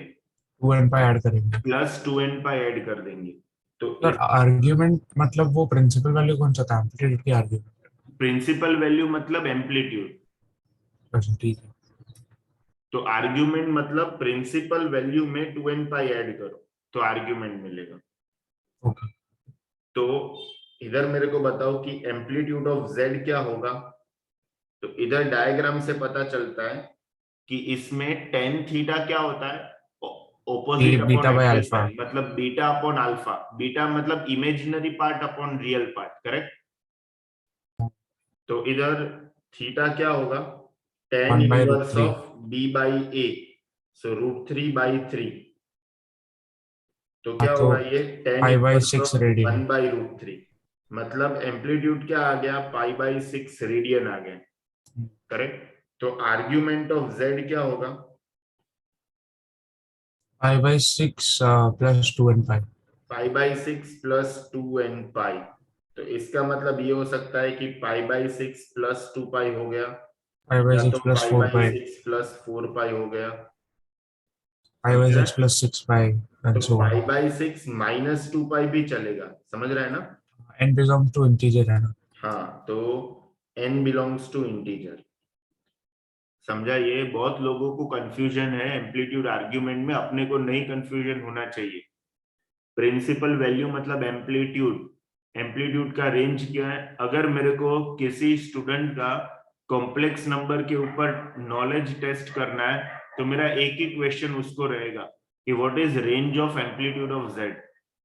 2n pi ऐड करेंगे. प्लस 2n पाई ऐड कर देंगे। तो सर आर्ग्यूमेंट मतलब वो प्रिंसिपल वैल्यू कौन सा था, एम्पलीट्यूड की आर्ग्यूमेंट. प्रिंसिपल वैल्यू मतलब एम्पलीट्यूड। अच्छा ठीक है. तो आर्ग्यूमेंट मतलब प्रिंसिपल वैल्यू में 2n पाई ऐड करो तो आर्ग्यूमेंट मिलेगा। ओके. तो इधर मेरे को बताओ कि एम्पलीट्यूड ऑफ z क्या होगा। तो इधर डायग्राम से पता चलता है कि इसमें tan थीटा क्या होता है, opposite upon beta by alpha. Adjacent, मतलब बीटा अपॉन अल्फा। बीटा मतलब imaginary part upon real part. Correct. तो इधर थीटा क्या होगा, tan 1 by inverse √3. Of b/a, सो √3/3। तो क्या तो होगा ये tan इनवर्स 5/6 ऑफ रेडियन. 1/√3, मतलब एम्पलीट्यूड क्या आ गया, π/6 रेडियन आ गया। करेक्ट। तो आर्ग्यूमेंट ऑफ z क्या होगा, 5/6 plus 2n pi. π/6 plus 2n पाई। तो इसका मतलब ये हो सकता है कि π/6 प्लस 2 पाई हो गया, या 5/6 तो प्लस 4 pi. π/6 प्लस 4 पाई हो गया। 5/6 प्लस 6 pi तो and so on. π/6 माइनस 2 पाई भी चलेगा, समझ रहे हैं ना। n belongs to integer है ना. हाँ, तो n बिलोंग्स टू इंटीजर। समझा। ये बहुत लोगों को कंफ्यूजन है एम्पलीट्यूड आर्ग्यूमेंट में, अपने को नहीं कंफ्यूजन होना चाहिए। प्रिंसिपल वैल्यू मतलब एम्पलीट्यूड। एम्पलीट्यूड का रेंज क्या है, अगर मेरे को किसी स्टूडेंट का कॉम्प्लेक्स नंबर के ऊपर नॉलेज टेस्ट करना है तो मेरा एक ही क्वेश्चन उसको रहेगा कि what is range of amplitude of z।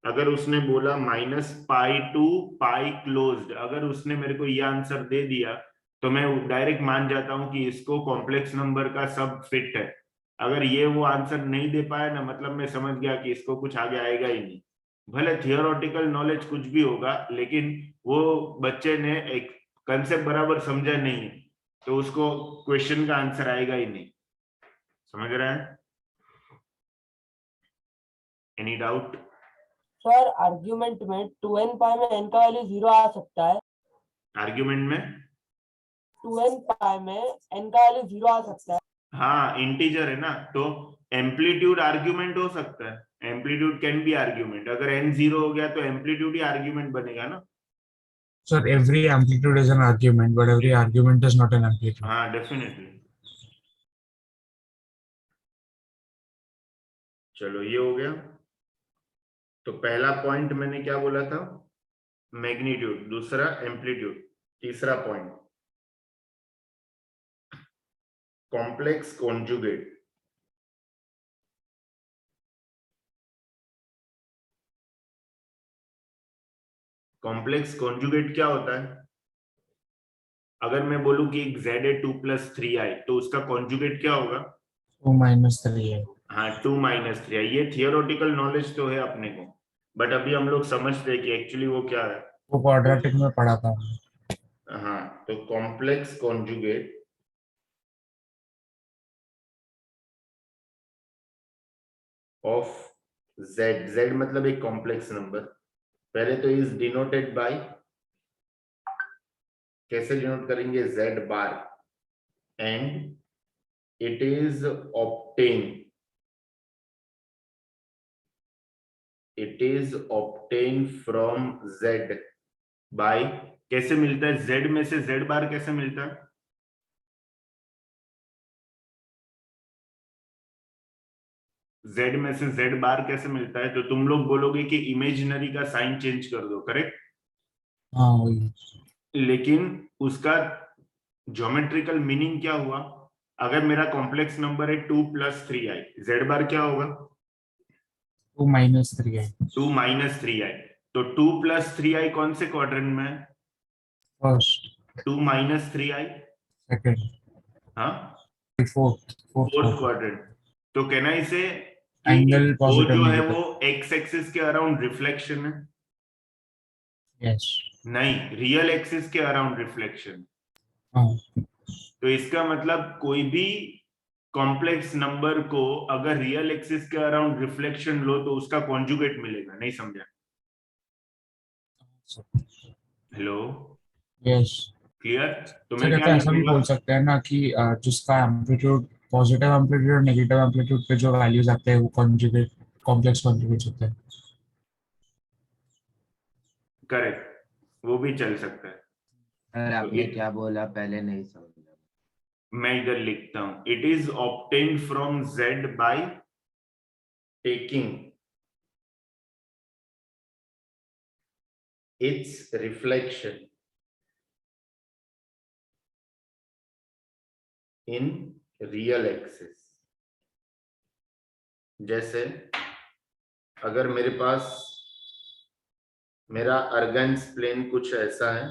अगर उसने बोला -π टू पाई क्लोज्ड, अगर उसने मेरे को ये आंसर दे दिया तो मैं डायरेक्ट मान जाता हूं कि इसको कॉम्प्लेक्स नंबर का सब फिट है। अगर ये वो आंसर नहीं दे पाया ना, मतलब मैं समझ गया कि इसको कुछ आगे आएगा ही नहीं। भले थियोरेटिकल नॉलेज कुछ भी होगा, लेकिन वो बच्चे ने एक कंसेप्ट बराबर समझा नहीं है तो उसको क्वेश्चन का आंसर आएगा ही नहीं। समझ रहे हैं। Any doubt. सर आर्ग्यूमेंट में 2n पाई में n का वैल्यू 0 आ सकता है। आर्ग्यूमेंट में 2n पाई में n का वैल्यू 0 आ सकता है। हाँ, इंटीजर है ना, तो एम्पलीट्यूड आर्ग्यूमेंट हो सकता है। Amplitude can be argument. अगर n 0 हो गया तो एम्पलीट्यूड ही आर्ग्यूमेंट बनेगा ना। Sir, every amplitude is an argument, but every argument is not an amplitude. हाँ, डेफिनेटली। चलो ये हो गया। तो पहला पॉइंट मैंने क्या बोला था, मैग्नीट्यूड, दूसरा एम्पलीट्यूड, तीसरा point complex conjugate. Complex conjugate क्या होता है? अगर मैं बोलूं कि एक z है 2+3i, तो उसका कॉन्जुगेट क्या होगा? 2 - 3 है। हाँ 2 - 3i। ये थियोरेटिकल नॉलेज तो है अपने को, बट अभी हम लोग समझते हैं कि एक्चुअली वो क्या है। वो क्वाड्रेटिक में पढ़ा था। हाँ, तो complex conjugate of z, z मतलब एक कॉम्प्लेक्स नंबर। पहले तो इज डिनोटेड बाय, कैसे डिनोट करेंगे, z bar, and it is obtain from z by, कैसे मिलता है, z में से z बार कैसे मिलता है? z में से z बार कैसे मिलता है? तो तुम लोग बोलोगे कि इमेजिनरी का साइन चेंज कर दो, करेक्ट? हाँ वही। लेकिन उसका ज्योमेट्रिकल मीनिंग क्या हुआ? अगर मेरा कॉम्प्लेक्स नंबर है 2+3i, z बार क्या होगा? 2 - 3 है। 2 - 3i। तो 2+3i कौन से क्वाड्रेंट में है? फर्स्ट। 2 - 3i, second. हाँ फोर्थ। Fourth quadrant. तो कहना इसे कि एंगल वो पॉजिटिव जो है नेगेटिव। वो एक्स एक्सिस के अराउंड रिफ्लेक्शन है, यस। नहीं रियल एक्सिस के अराउंड रिफ्लेक्शन। हाँ। तो इसका मतलब कोई भी कॉम्प्लेक्स नंबर को अगर रियल एक्सिस के अराउंड रिफ्लेक्शन लो तो उसका कॉन्जुगेट मिलेगा, नहीं समझा? Hello, yes. क्लियर? तो सर मैं ये क्या तो ऐसा भी लिखूंगा? बोल सकते हैं ना कि जिसका एम्पलीट्यूड पॉजिटिव एम्पलीट्यूड और नेगेटिव एम्पलीट्यूड पे जो वैल्यूज आते हैं वो कॉन्जुगेट कॉम्प्लेक्स कॉन्जुगेट होते हैं। करेक्ट, वो भी चल सकता है। सर तो आपने क्या बोला पहले नहीं समझा। मैं इधर लिखता हूं, it is obtained from z by taking it's reflection in real axis. जैसे अगर मेरे पास मेरा अर्गन्स प्लेन कुछ ऐसा है,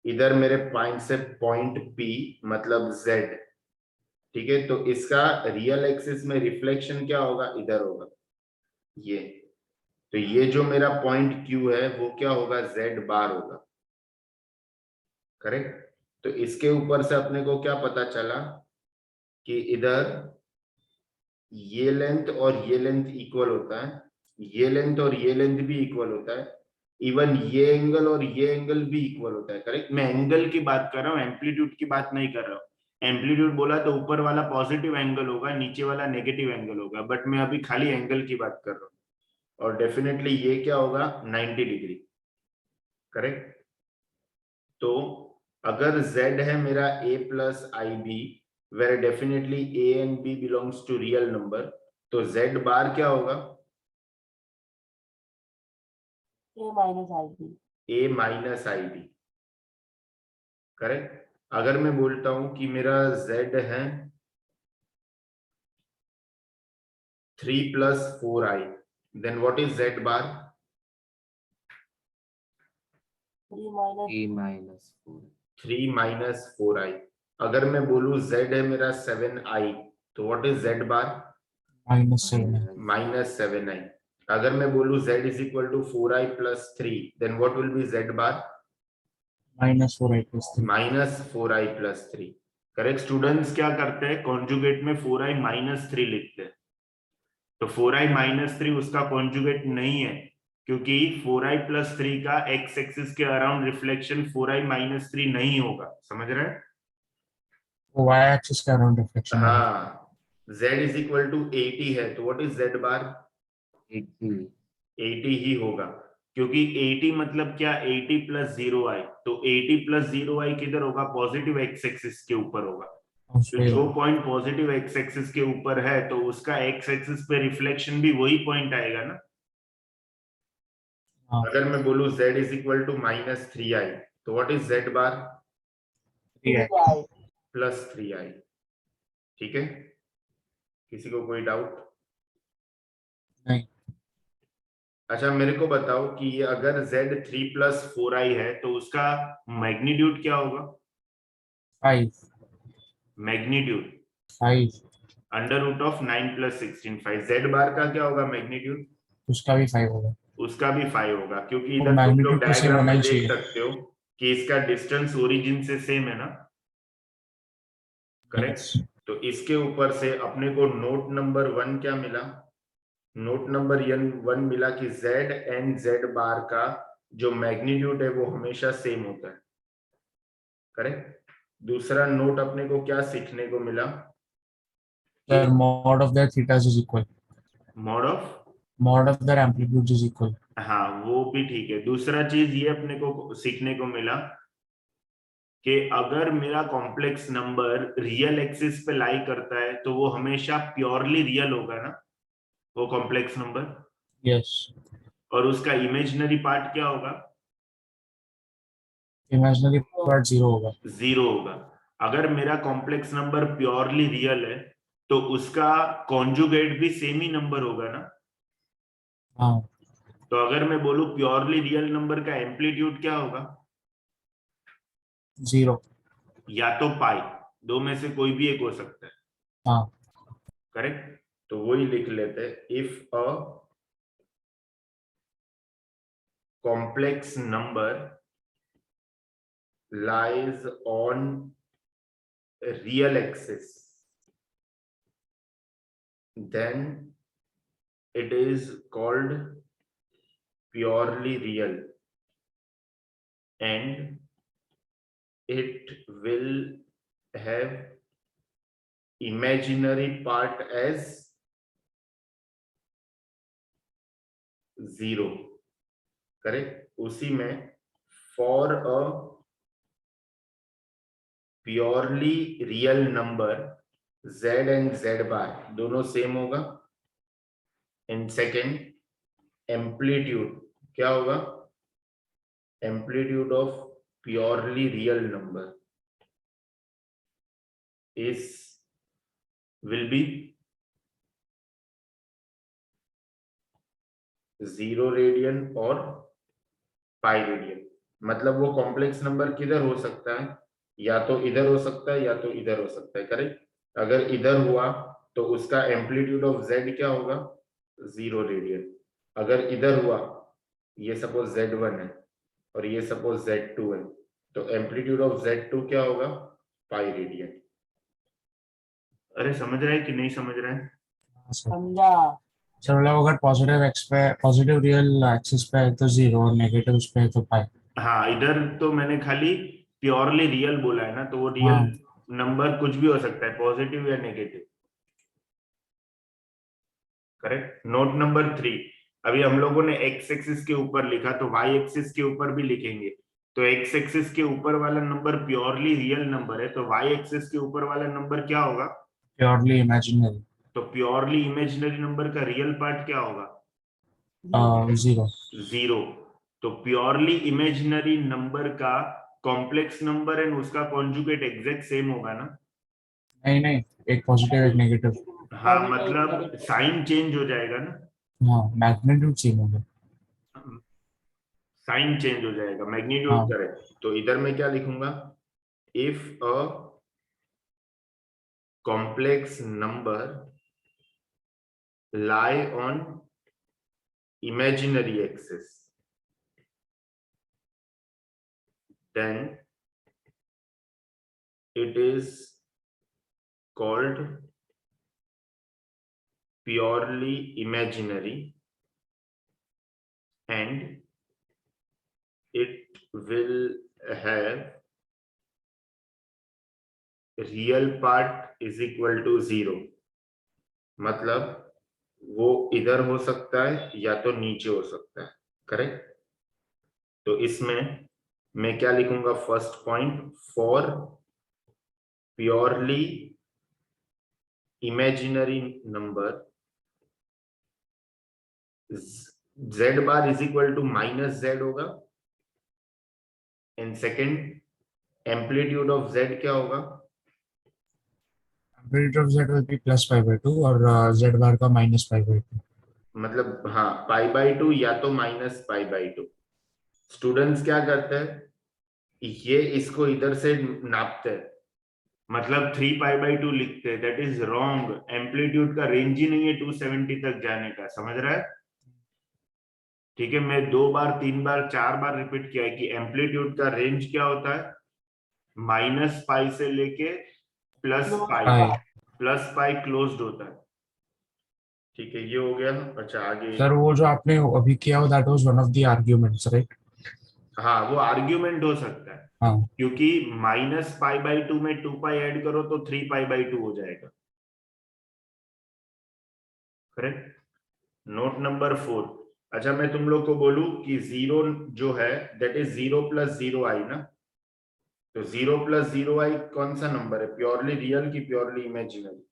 इधर मेरे पॉइंट से पॉइंट P मतलब Z, ठीक है, तो इसका रियल एक्सिस में रिफ्लेक्शन क्या होगा, इधर होगा ये। तो ये जो मेरा पॉइंट Q है वो क्या होगा, Z बार होगा, करेक्ट? तो इसके ऊपर से अपने को क्या पता चला कि इधर ये लेंथ और ये लेंथ इक्वल होता है, ये लेंथ और ये लेंथ भी इक्वल होता है, इवन ये एंगल और ये एंगल भी इक्वल होता है, करेक्ट? मैं एंगल की बात कर रहा हूँ, एम्पलीट्यूड की बात नहीं कर रहा हूँ। एम्पलीट्यूड बोला तो ऊपर वाला पॉजिटिव एंगल होगा, नीचे वाला नेगेटिव एंगल होगा, बट मैं अभी खाली एंगल की बात कर रहा हूँ। और डेफिनेटली ये क्या होगा, 90 डिग्री, करेक्ट? तो अगर z है मेरा a+ib, where definitely a and b belongs to real number, तो z बार क्या होगा, a-ib, करेक्ट? अगर मैं बोलता हूं कि मेरा z है 3+4i, then what is z bar? 3 - 4i। अगर मैं बोलूं z है मेरा 7i, तो what is z bar? -7 -7i। अगर मैं बोलूं z is equal to 4i+3, then what will be z bar? -4i+3। -4i+3। Correct? Students क्या करते हैं, कॉन्जुगेट में 4i-3 लिखते हैं। तो 4i-3 उसका कॉन्जुगेट नहीं है, क्योंकि 4i+3 का एक्स एक्सिस के अराउंड रिफ्लेक्शन 4i-3 नहीं होगा, समझ रहे हैं? वो y एक्सिस के अराउंड रिफ्लेक्शन है। हाँ, z इज इक्वल टू 80 है, तो व्हाट इज z बार? 80 ही होगा, क्योंकि 80 मतलब क्या, 80 + 0i, तो 80 + 0i किधर होगा, पॉजिटिव एक्स एक्सिस के ऊपर होगा। तो जो पॉइंट पॉजिटिव एक्स एक्सिस के ऊपर है तो उसका एक्स एक्सिस पे रिफ्लेक्शन भी वही पॉइंट आएगा ना। हाँ। अगर मैं बोलूं z is equal to -3i, तो what is z bar? 3i। +3i। ठीक है, किसी को कोई डाउट? नहीं। अच्छा मेरे को बताओ कि ये अगर z 3+4i है तो उसका मैग्नीट्यूड क्या होगा? 5 मैग्नीट्यूड 5 √9 + 16 5। z बार का क्या होगा मैग्नीट्यूड? उसका भी 5 होगा। उसका भी 5 होगा, क्योंकि तो इधर तुम लोग मैग्नीट्यूड तो सेम डायग्राम होना में ही देख चाहिए। सकते हो कि इसका डिस्टेंस ओरिजिन से सेम है ना, करेक्ट? Yes. तो इसके ऊपर से अपने को नोट नंबर 1 क्या मिला? नोट नंबर 1 मिला कि z एंड z बार का जो मैग्नीट्यूड है वो हमेशा सेम होता है, करेक्ट? दूसरा नोट अपने को क्या सीखने को मिला? The mod of their thetas is equal. Mod of, Mod of their amplitudes is equal. हाँ वो भी ठीक है। दूसरा चीज ये अपने को सीखने को मिला कि अगर मेरा कॉम्प्लेक्स नंबर रियल एक्सिस पे लाई करता है तो वो हमेशा प्योरली रियल होगा ना, वो कॉम्प्लेक्स नंबर। Yes. और उसका इमेजिनरी पार्ट क्या होगा? Imaginary part 0 होगा। 0 होगा। अगर मेरा कॉम्प्लेक्स नंबर प्योरली रियल है तो उसका कॉन्जुगेट भी सेम ही नंबर होगा ना। हाँ। तो अगर मैं बोलूं प्योरली रियल नंबर का एम्पलीट्यूड क्या होगा? 0। या तो पाई, दो में से कोई भी एक हो सकता है, हाँ। करेक्ट? तो वही लिख लेते हैं, if a complex number lies on real axis, then it is called purely real, and it will have imaginary part as 0, correct? उसी में for a purely real number z and z bar दोनों same होगा। And second amplitude क्या होगा? Amplitude of purely real number is will be 0 radian और pi radian. मतलब वो complex number किधर हो सकता है? या तो इधर हो सकता है या तो इधर हो सकता है, करेक्ट? अगर इधर हुआ तो उसका एम्पलीट्यूड ऑफ z क्या होगा? 0 रेडियन। अगर इधर हुआ, ये सपोज z1 है और ये सपोज z2 है, तो एम्पलीट्यूड ऑफ z2 क्या होगा? Pi radian. अरे समझ रहा है कि नहीं समझ रहा है? समझा। सर मतलब अगर पॉजिटिव एक्स पे पॉजिटिव रियल एक्सिस पे है तो 0 और नेगेटिव उस पे है तो पाई। हाँ, इधर तो मैंने खाली प्योरली रियल बोला है ना, तो वो रियल हाँ। नंबर कुछ भी हो सकता है, पॉजिटिव या नेगेटिव, करेक्ट? नोट नंबर 3, अभी हम लोगों ने एक्स एक्सिस के ऊपर लिखा तो वाई एक्सिस के ऊपर भी लिखेंगे। तो एक्स एक्सिस के ऊपर वाला नंबर प्योरली रियल नंबर है, तो वाई एक्सिस के ऊपर वाला नंबर क्या होगा? Purely imaginary. तो प्योरली इमेजिनरी नंबर का रियल पार्ट क्या होगा? 0। 0। तो प्योरली इमेजिनरी नंबर का कॉम्प्लेक्स नंबर एंड उसका कॉन्जुगेट एग्जैक्ट सेम होगा ना? नहीं नहीं, एक पॉजिटिव एक नेगेटिव। हाँ, मतलब साइन चेंज हो जाएगा ना, हाँ, मैग्नीट्यूड सेम होगा। साइन चेंज हो जाएगा, मैग्नीट्यूड हाँ। करेक्ट। तो इधर मैं क्या लिखूंगा? If a complex number lie on imaginary axis, then it is called purely imaginary, and it will have real part is equal to 0। मतलब वो इधर हो सकता है या तो नीचे हो सकता है, करेक्ट? तो इसमें मैं क्या लिखूंगा? First point, for purely imaginary number z bar is equal to minus z होगा, and second amplitude of z क्या होगा? amplitude of z will be plus pi by 2 और z bar का minus pi by 2. मतलब हाँ, pi by 2 या तो minus pi by 2। Students क्या करते हैं, ये इसको इधर से नापते हैं, मतलब 3 पाई बाई 2 लिखते हैं। That is wrong. एम्पलीट्यूड का रेंज ही नहीं है 270 तक जाने का, समझ रहा है? ठीक है, मैं 2 बार 3 बार 4 बार रिपीट किया है कि एम्पलीट्यूड का रेंज क्या होता है, माइनस पाई से लेके plus pi. pi. Plus pi closed होता है। ठीक है, ये हो गया। अच्छा आगे। सर वो जो आपने अभी किया हो that was one of the arguments, right? हाँ, वो आर्ग्यूमेंट हो सकता है, हाँ. क्योंकि माइनस पाई बाई 2 में 2 पाई ऐड करो तो 3 पाई बाई 2 हो जाएगा। करेक्ट। Note number 4। अच्छा, मैं तुम लोग को बोलूं कि जीरो जो है दैट इज 0 प्लस 0 आई ना, तो 0 प्लस 0 आई कौन सा नंबर है, प्योरली रियल की प्योरली इमेजिनरी?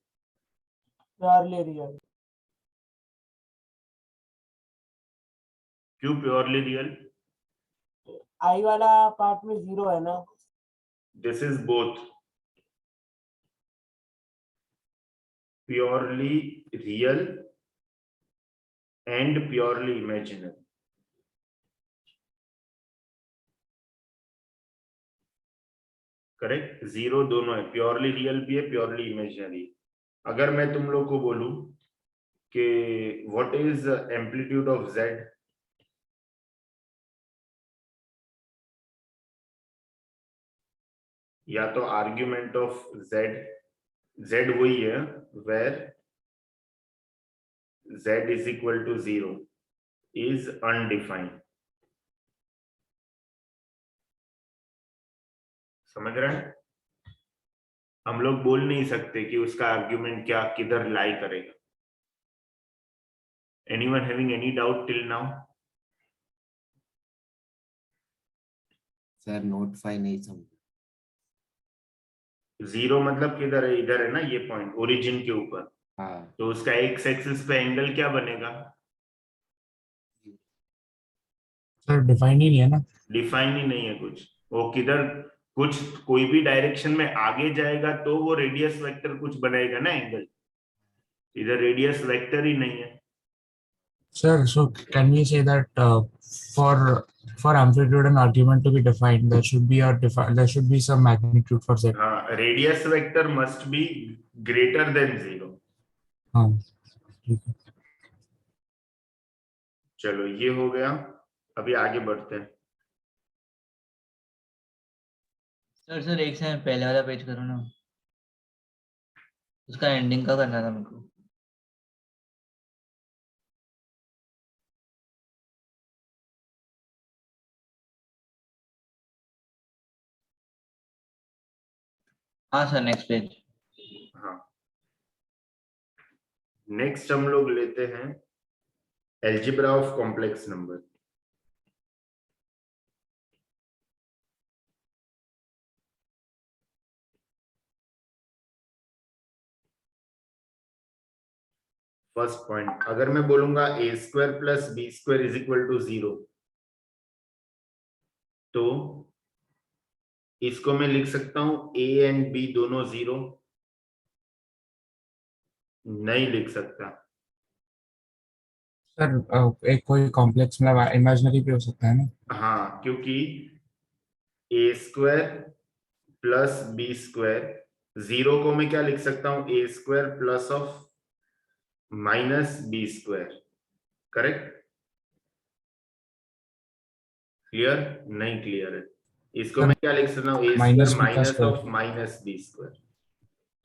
Purely real. क्यों प्योरली रियल? आई वाला पार्ट में 0 है ना। This is both purely real and purely imaginary. Correct, zero दोनों है, प्योरली रियल भी है, प्योरली इमेजिनरी। अगर मैं तुम लोग को बोलूं कि what is amplitude of z, या तो आर्ग्यूमेंट ऑफ जेड, जेड वही है where z is equal to 0 is undefined. समझ रहे हैं? हम लोग बोल नहीं सकते कि उसका आर्ग्यूमेंट क्या किधर लाई करेगा। Anyone having any doubt till now? Sir note 5 नहीं समझा। जीरो मतलब किधर है, इधर है ना, ये पॉइंट ओरिजिन के ऊपर। हाँ तो उसका एक्स एक्सिस पे एंगल क्या बनेगा? सर डिफाइन ही नहीं है ना. डिफाइन ही नहीं है कुछ। वो किधर, कुछ कोई भी डायरेक्शन में आगे जाएगा तो वो रेडियस वेक्टर कुछ बनाएगा ना एंगल, इधर रेडियस वेक्टर ही नहीं है। Sir, so can we say that for amplitude and argument to be defined, there should be some magnitude for z. हाँ, radius vector must be greater than 0। हाँ. ठीक है. चलो ये हो गया, अभी आगे बढ़ते हैं। सर एक सेकंड पहले वाला पेज करो ना, उसका एंडिंग का करना था मेरे को। हाँ सर, नेक्स्ट पेज। हाँ, नेक्स्ट हम लोग लेते हैं algebra of complex number. First point, अगर मैं बोलूंगा a square plus b square is equal to 0, तो इसको मैं लिख सकता हूं ए एंड बी दोनों 0? नहीं लिख सकता। सर एक कोई कॉम्प्लेक्स मतलब इमेजिनरी भी हो सकता है ना. हाँ, क्योंकि a square plus b square, 0 को मैं क्या लिख सकता हूं, a square plus of minus b square. Correct? Clear? नहीं क्लियर है? इसको मैं क्या लिख सकता हूँ, ए स्क्वायर माइनस बी का minus square. Of minus b square.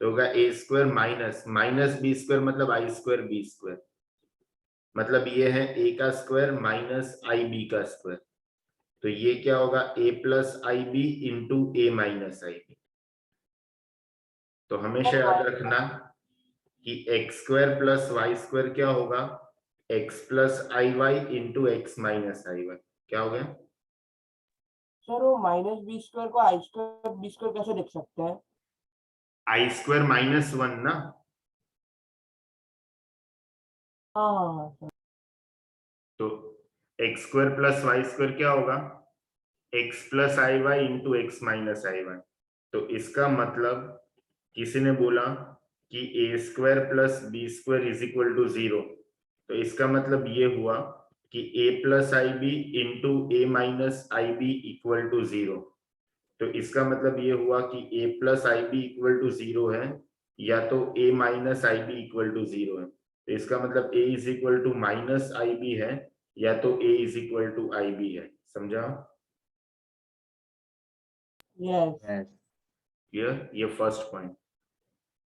तो होगा a square minus minus b square मतलब आई स्क्वायर बी स्क्वायर, मतलब ये है ए का स्क्वायर माइनस आई बी का स्क्वायर। तो ये क्या होगा, a plus i b into a minus i b. तो हमेशा याद रखना कि x square plus y square क्या होगा, x plus i y into x minus i y. क्या हो गया? सर वो माइनस बी स्क्वायर को आई स्क्वायर बी स्क्वायर कैसे लिख सकते हैं? आई स्क्वायर -1 ना, हाँ तो x square plus y square क्या होगा, x plus i y into x minus i y. तो इसका मतलब किसी ने बोला कि a square plus b square is equal to 0, तो इसका मतलब ये हुआ कि a plus i b into a minus i b equal to 0। तो इसका मतलब ये हुआ कि a plus i b equal to 0 है, या तो ए minus i b equal to 0 है। तो इसका मतलब a is equal to minus i b है, या तो a is equal to i b है। समझा? Yes Yes. ये first point.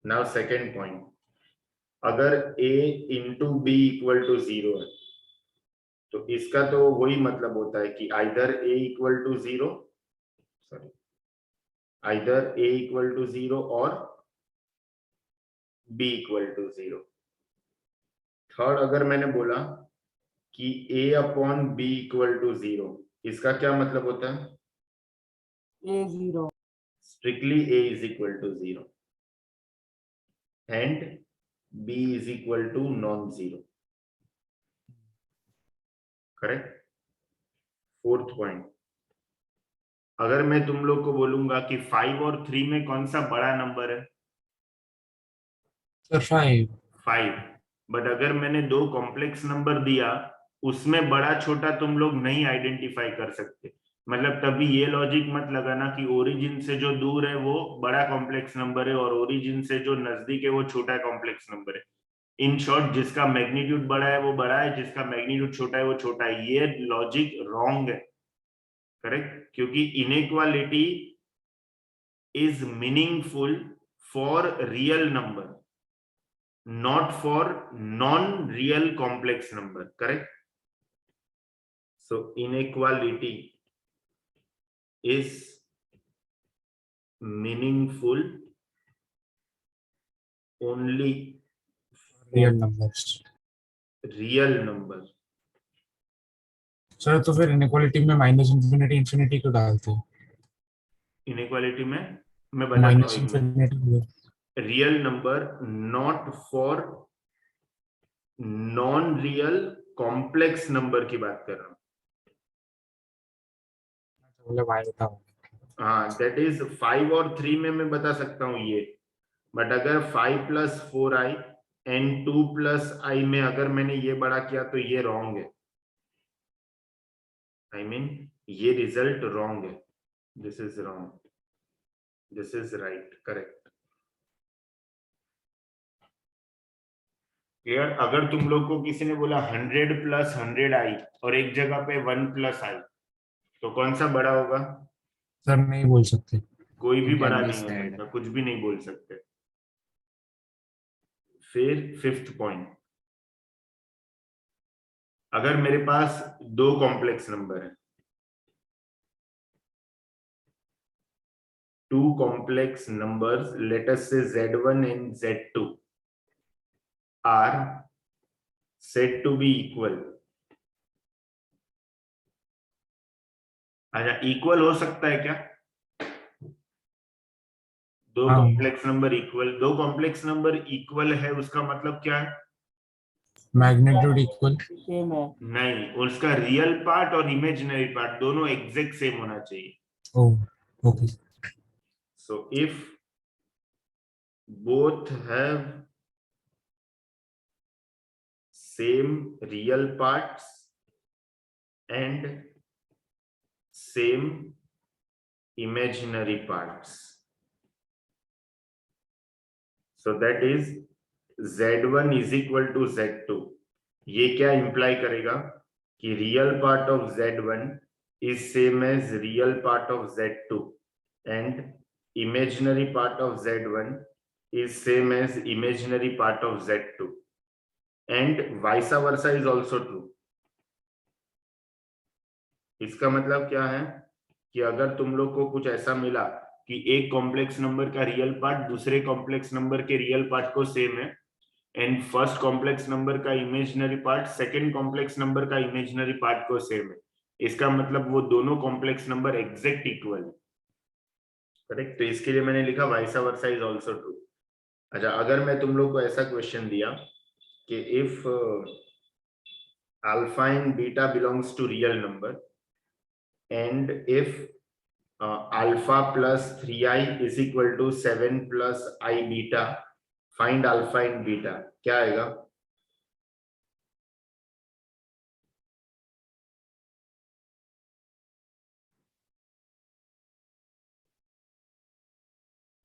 Now second point, अगर a into b equal to 0 है, तो इसका तो वही मतलब होता है कि either a equal to 0, sorry, either a equal to 0 और b इक्वल टू 0। थर्ड, अगर मैंने बोला कि a upon b equal to 0, इसका क्या मतलब होता है? A0 strictly a is equal to 0 and b is equal to non zero. Correct? Fourth point, अगर मैं तुम लोग को बोलूंगा कि 5 और 3 में कौन सा बड़ा नंबर है? सर 5। 5। बट अगर मैंने दो कॉम्प्लेक्स नंबर दिया, उसमें बड़ा छोटा तुम लोग नहीं आइडेंटिफाई कर सकते। मतलब तभी ये लॉजिक मत लगाना कि ओरिजिन से जो दूर है वो बड़ा कॉम्प्लेक्स नंबर है और ओरिजिन से जो नजदीक है वो छोटा कॉम्प्लेक्स नंबर है। इन शॉर्ट, जिसका मैग्नीट्यूड बड़ा है वो बड़ा है, जिसका मैग्नीट्यूड छोटा है वो छोटा है। ये लॉजिक रॉन्ग है। करेक्ट? क्योंकि inequality is meaningful for real number, not for non-real complex number. Correct? So inequality is meaningful only real numbers. real number। Sir तो फिर इनइक्वालिटी में माइनस इंफिनिटी इंफिनिटी क्यों डालते हैं? इनइक्वालिटी में मैं बताता माइनस हूँ, infinity. Real number not for non real complex number की बात कर रहा हूँ। मतलब आया था। हाँ, दैट इज 5 और 3 में मैं बता सकता हूँ ये। बट अगर 5 प्लस 4i एंड 2 प्लस आई में अगर मैंने ये बड़ा किया तो ये रॉन्ग है। आई मीन ये रिजल्ट रॉन्ग है। This is wrong, this is right. Correct? Clear? अगर तुम लोग को किसी ने बोला 100 प्लस 100i और एक जगह पे 1 प्लस आई, तो कौन सा बड़ा होगा? सर नहीं बोल सकते। कोई भी It can बड़ा be नहीं हो said. सकता, कुछ भी नहीं बोल सकते। फिर फिफ्थ पॉइंट, अगर मेरे पास दो कॉम्प्लेक्स नंबर है, two complex numbers, let us say z1 and z2 are said to be equal। अच्छा, इक्वल हो सकता है क्या? दो हाँ। कॉम्प्लेक्स नंबर इक्वल, दो कॉम्प्लेक्स नंबर इक्वल है उसका मतलब क्या है? Magnitude equal. सेम है। नहीं, उसका रियल पार्ट और इमेजिनरी पार्ट दोनों एग्जैक्ट सेम होना चाहिए। Oh okay. So if both have same real parts and same imaginary parts, so that is z1 is equal to z2। ये क्या इंप्लाई करेगा कि real part of z1 is same as real part of z2 and imaginary part of z1 is same as imaginary part of z2 and vice versa is also true। इसका मतलब क्या है कि अगर तुम लोग को कुछ ऐसा मिला कि एक कॉम्प्लेक्स नंबर का रियल पार्ट दूसरे कॉम्प्लेक्स नंबर के रियल पार्ट को सेम है एंड फर्स्ट कॉम्प्लेक्स नंबर का imaginary part second complex number का इमेजिनरी पार्ट को सेम है, इसका मतलब वो दोनों कॉम्प्लेक्स नंबर एग्जैक्ट इक्वल है। करेक्ट। तो इसके लिए मैंने लिखा vice versa is also true. अच्छा, अगर मैं तुम लोग को ऐसा क्वेश्चन दिया कि if alpha and beta belongs to real number and if alpha plus 3i is equal to 7 plus i beta, find alpha and beta, क्या आएगा?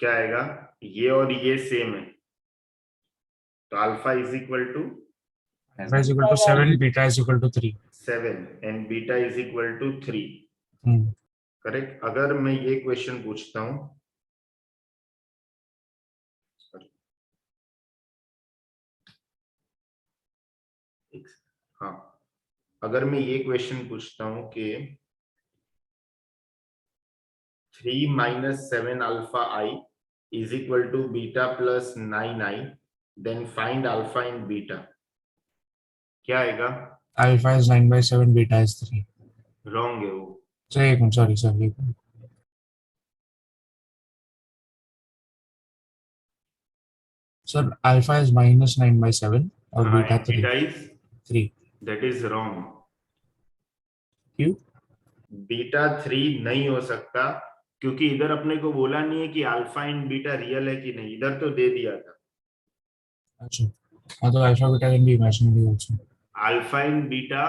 क्या आएगा? ये और ये सेम है, तो alpha is equal to Alpha is equal to 7, beta is equal to 3. 7 and beta is equal to 3। Hmm. Correct. अगर मैं ये क्वेश्चन पूछता हूं, हाँ, अगर मैं ये क्वेश्चन पूछता हूं कि 3 minus 7 alpha I is equal to beta plus 9i, then find alpha and beta, क्या आएगा? Alpha is 9 by 7, beta is 3. Wrong है वो। So, एक minute, sorry, sorry. Sir, alpha is minus 9 by 7 और हाँ, beta and 3. beta is 3. that is wrong। क्यों? Beta 3 नहीं हो सकता, क्योंकि इधर अपने को बोला नहीं है कि अल्फा एंड बीटा रियल है कि नहीं, इधर तो दे दिया था। अच्छा, हाँ, तो alpha beta can be imaginary also. Alpha and beta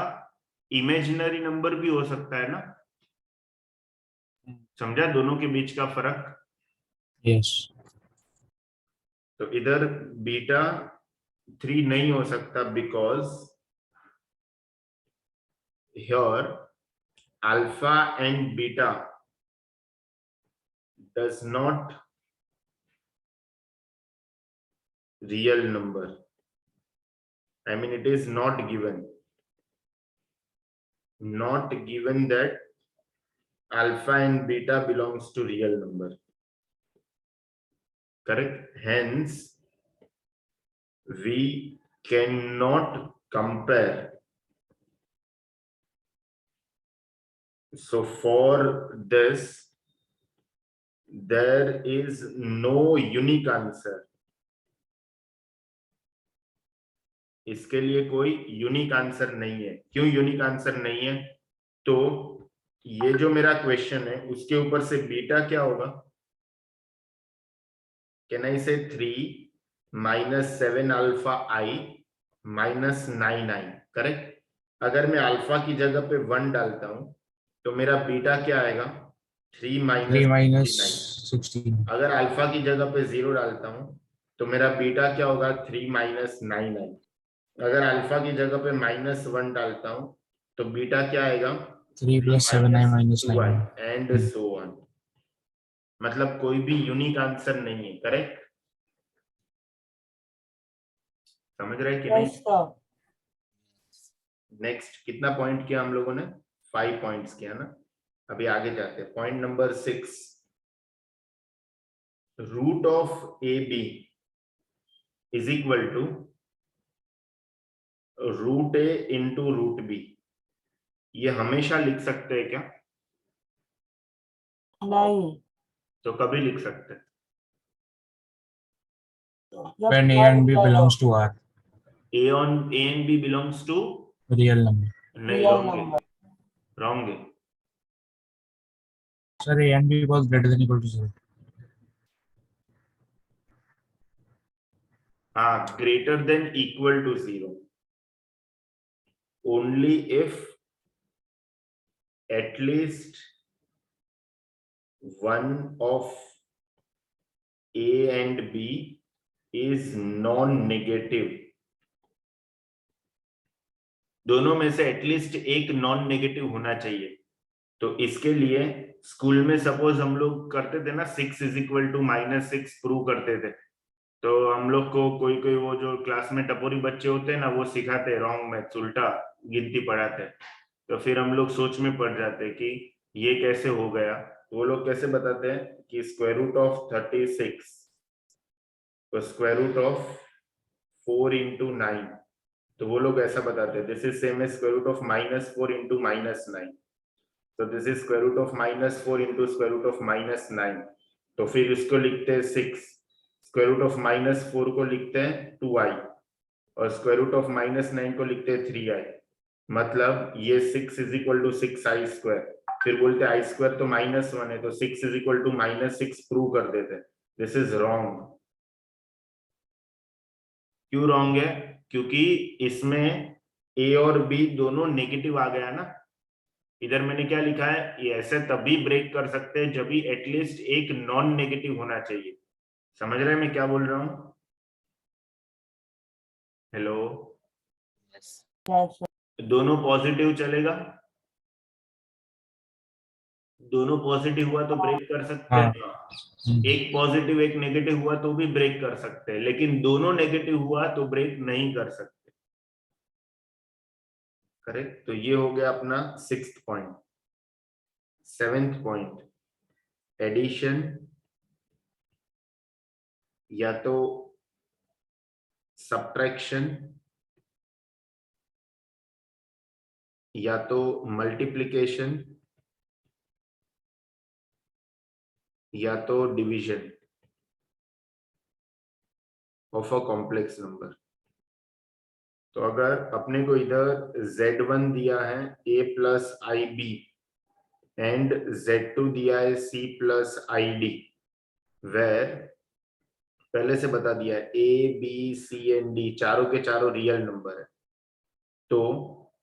imaginary number भी हो सकता है ना, समझा दोनों के बीच का फर्क? Yes. तो इधर बीटा 3 नहीं हो सकता because here alpha and beta does not real number, I mean it is not given that alpha and beta belongs to real number, correct? Hence we cannot compare. So for this there is no unique answer, इसके लिए कोई unique answer नहीं है। क्यों unique answer नहीं है? तो ये जो मेरा क्वेश्चन है उसके ऊपर से बीटा क्या होगा? कैन आई से 3 minus 7 alpha I minus 9i, correct? अगर मैं अल्फा की जगह पे 1 डालता हूं तो मेरा बीटा क्या आएगा? 3 minus 16. अगर अल्फा की जगह पे 0 डालता हूं तो मेरा बीटा क्या होगा? 3 minus 9i। अगर अल्फा की जगह पे -1 डालता हूं तो बीटा क्या आएगा? 3 plus 7i minus 2i 9i. And so on. मतलब कोई भी यूनिक आंसर नहीं है, करेक्ट? समझ रहे कि नहीं? Yes sir. नेक्स्ट कितना पॉइंट किया हम लोगों ने? 5 पॉइंट्स किया ना। अभी आगे जाते हैं। Point number 6, root of a b is equal to root a into root b. ये हमेशा लिख सकते हैं क्या? नहीं। तो कभी लिख सकते हैं? When A and B belongs to R, A and B belongs to real number. नहीं, Real रॉन्ग है, number. रॉन्ग है। Sir, A and B was greater than equal to 0. हाँ, greater than equal to 0 only if at least one of A and B is non-negative। दोनों में से at least एक non negative होना चाहिए। तो इसके लिए स्कूल में सपोज हम लोग करते थे ना 6 इज इक्वल टू -6 प्रूव करते थे, तो हम लोग को कोई कोई वो जो क्लास में टपोरी बच्चे होते हैं ना, वो सिखाते रॉन्ग मैथ्स, उल्टा गिनती पढ़ाते। तो फिर हम लोग सोच में पड़ जाते कि ये कैसे हो गया। वो लोग कैसे बताते हैं कि स्क्वायर रूट ऑफ 36 तो स्क्वायर रूट ऑफ 4 into 9, तो वो लोग ऐसा बताते हैं this is same as square root of -4 into -9, so this is square root of -4 into square root of -9, तो फिर इसको लिखते हैं 6, स्क्वायर रूट ऑफ -4 को लिखते हैं 2i और स्क्वायर रूट ऑफ -9 को लिखते हैं 3i। मतलब ये 6 is equal to 6i square. फिर बोलते हैं i स्क्वायर तो -1 है, तो 6 इज इक्वल टू -6 प्रूव कर देते हैं। This is wrong. क्यों रॉन्ग है? क्योंकि इसमें a और b दोनों नेगेटिव आ गया ना। इधर मैंने क्या लिखा है, ये ऐसे तभी ब्रेक कर सकते हैं जब भी एटलीस्ट एक नॉन नेगेटिव होना चाहिए। समझ रहे हैं मैं क्या बोल रहा हूं? हेलो, yes, दोनों पॉजिटिव चलेगा? दोनों पॉजिटिव हुआ तो ब्रेक कर सकते हैं ना। एक पॉजिटिव एक नेगेटिव हुआ तो भी ब्रेक कर सकते हैं, लेकिन दोनों नेगेटिव हुआ तो ब्रेक नहीं कर सकते। करेक्ट। तो ये हो गया अपना 6th point. 7th point, addition या तो सब्ट्रैक्शन या तो मल्टीप्लिकेशन या तो division of a complex number. तो अगर अपने को इधर z1 दिया है a plus i b and z2 दिया है c plus i d, where पहले से बता दिया है a b c and d चारों के चारों रियल नंबर है। तो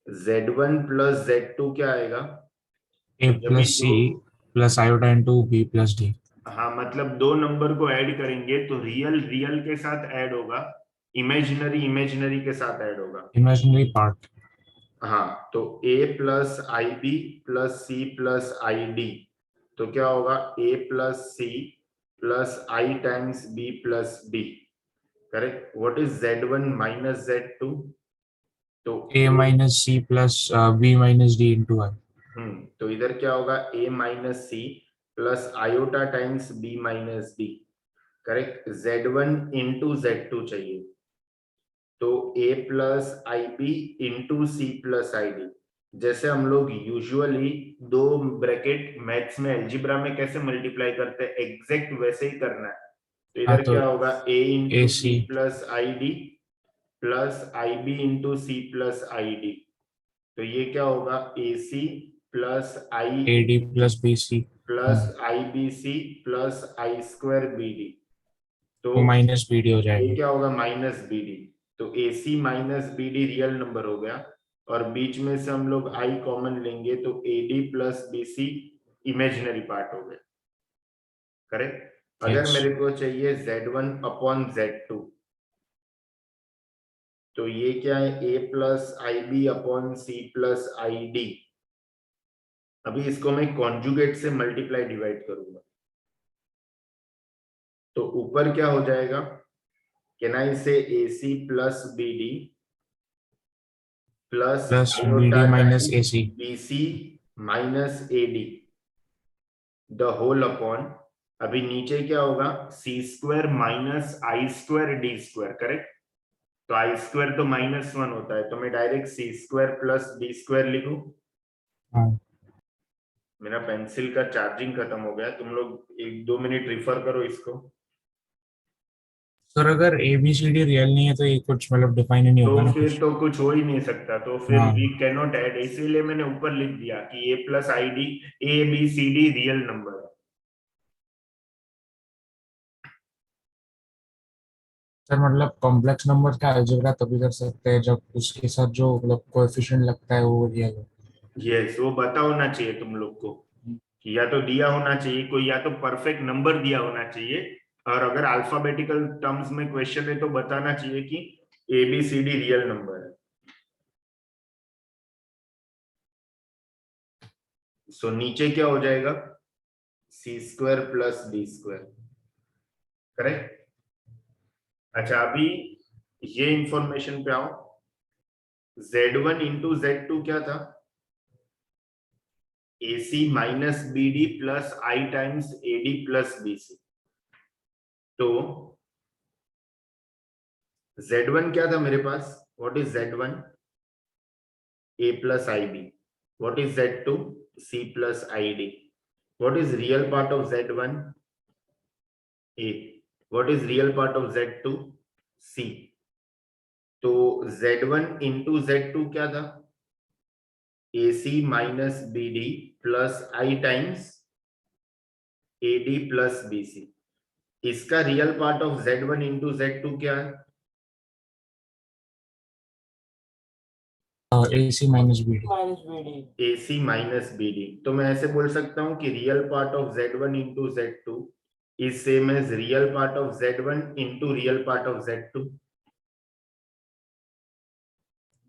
z1 प्लस z2 क्या आएगा? A जब plus भी C plus iota into B plus D. हाँ, मतलब दो नंबर को ऐड करेंगे तो रियल रियल के साथ ऐड होगा, इमेजिनरी इमेजिनरी के साथ ऐड होगा। Imaginary part. हाँ, तो a plus i b plus c plus i d, तो क्या होगा a plus c plus i times b plus d। Correct. What is z1 minus z2? तो A minus C plus B minus D into I. तो इधर क्या होगा a minus c plus iota times b minus d। Correct. z1 into z2 चाहिए, तो a plus i b into c plus i d. जैसे हम लोग usually दो ब्रैकेट मैथ्स में अलजेब्रा में कैसे मल्टीप्लाई करते हैं, एग्जैक्ट वैसे ही करना है। तो इधर क्या होगा a into c AC. Plus i d plus i b into c plus i d. तो ये क्या होगा a c plus i AD plus BC. Plus i b c plus i square b d. तो वो minus BD हो ये जाएगा. क्या होगा माइनस बी डी। तो a c minus b d real number हो गया, और बीच में से हम लोग आई कॉमन लेंगे तो a d plus b c imaginary part हो गया। करेक्ट। अगर Yes. मेरे को चाहिए z1 अपॉन z2, तो ये क्या है a plus i b upon c plus i d. अभी इसको मैं कॉन्जुगेट से मल्टीप्लाई डिवाइड करूंगा, तो ऊपर क्या हो जाएगा, can I say AC plus BD plus Plus BD minus AC. BC minus AD the whole upon, अभी नीचे क्या होगा C square minus i square d square. Correct. तो आई स्क्वायर तो -1 होता है, तो मैं direct C square plus d square लिखूं। हाँ. मेरा पेंसिल का चार्जिंग खत्म हो गया, तुम लोग 1-2 मिनट रिफर करो इसको। सर अगर ABCD रियल नहीं है तो ये कुछ मतलब डिफाइन ही नहीं होगा तो ना फिर कुछ. तो कुछ हो ही नहीं सकता, तो फिर हाँ. We can not add. इसीलिए मैंने ऊपर लिख दिया कि a plus i d a b c d real number. Sir मतलब कॉम्प्लेक्स नंबर का अलजेब्रा तभी कर सकते हैं जब उसके साथ जो मतलब कोएफिशिएंट लगता है वो रियल हो. यस, वो पता होना चाहिए तुम लोग को कि या तो दिया होना चाहिए कोई, या तो परफेक्ट नंबर दिया होना चाहिए, और अगर अल्फाबेटिकल टर्म्स में क्वेश्चन है तो बताना चाहिए कि a b c d real number है। सो नीचे क्या हो जाएगा c square plus d square. Correct. अच्छा, अभी ये इंफॉर्मेशन पे आओ। z1 इंटू z2 क्या था, AC minus b d plus i times a d plus b c. तो z1 क्या था मेरे पास, what is z1, a plus i b. What is z2, c plus i d. What is real part of z1, A. What is real part of Z2? C. तो Z1 into Z2 क्या था? AC minus BD plus I times AD plus BC. इसका real part of Z1 into Z2 क्या है? AC minus BD. Minus BD। AC minus BD. तो मैं ऐसे बोल सकता हूं कि real part of Z1 into Z2 is same as real part of Z1 into real part of Z2.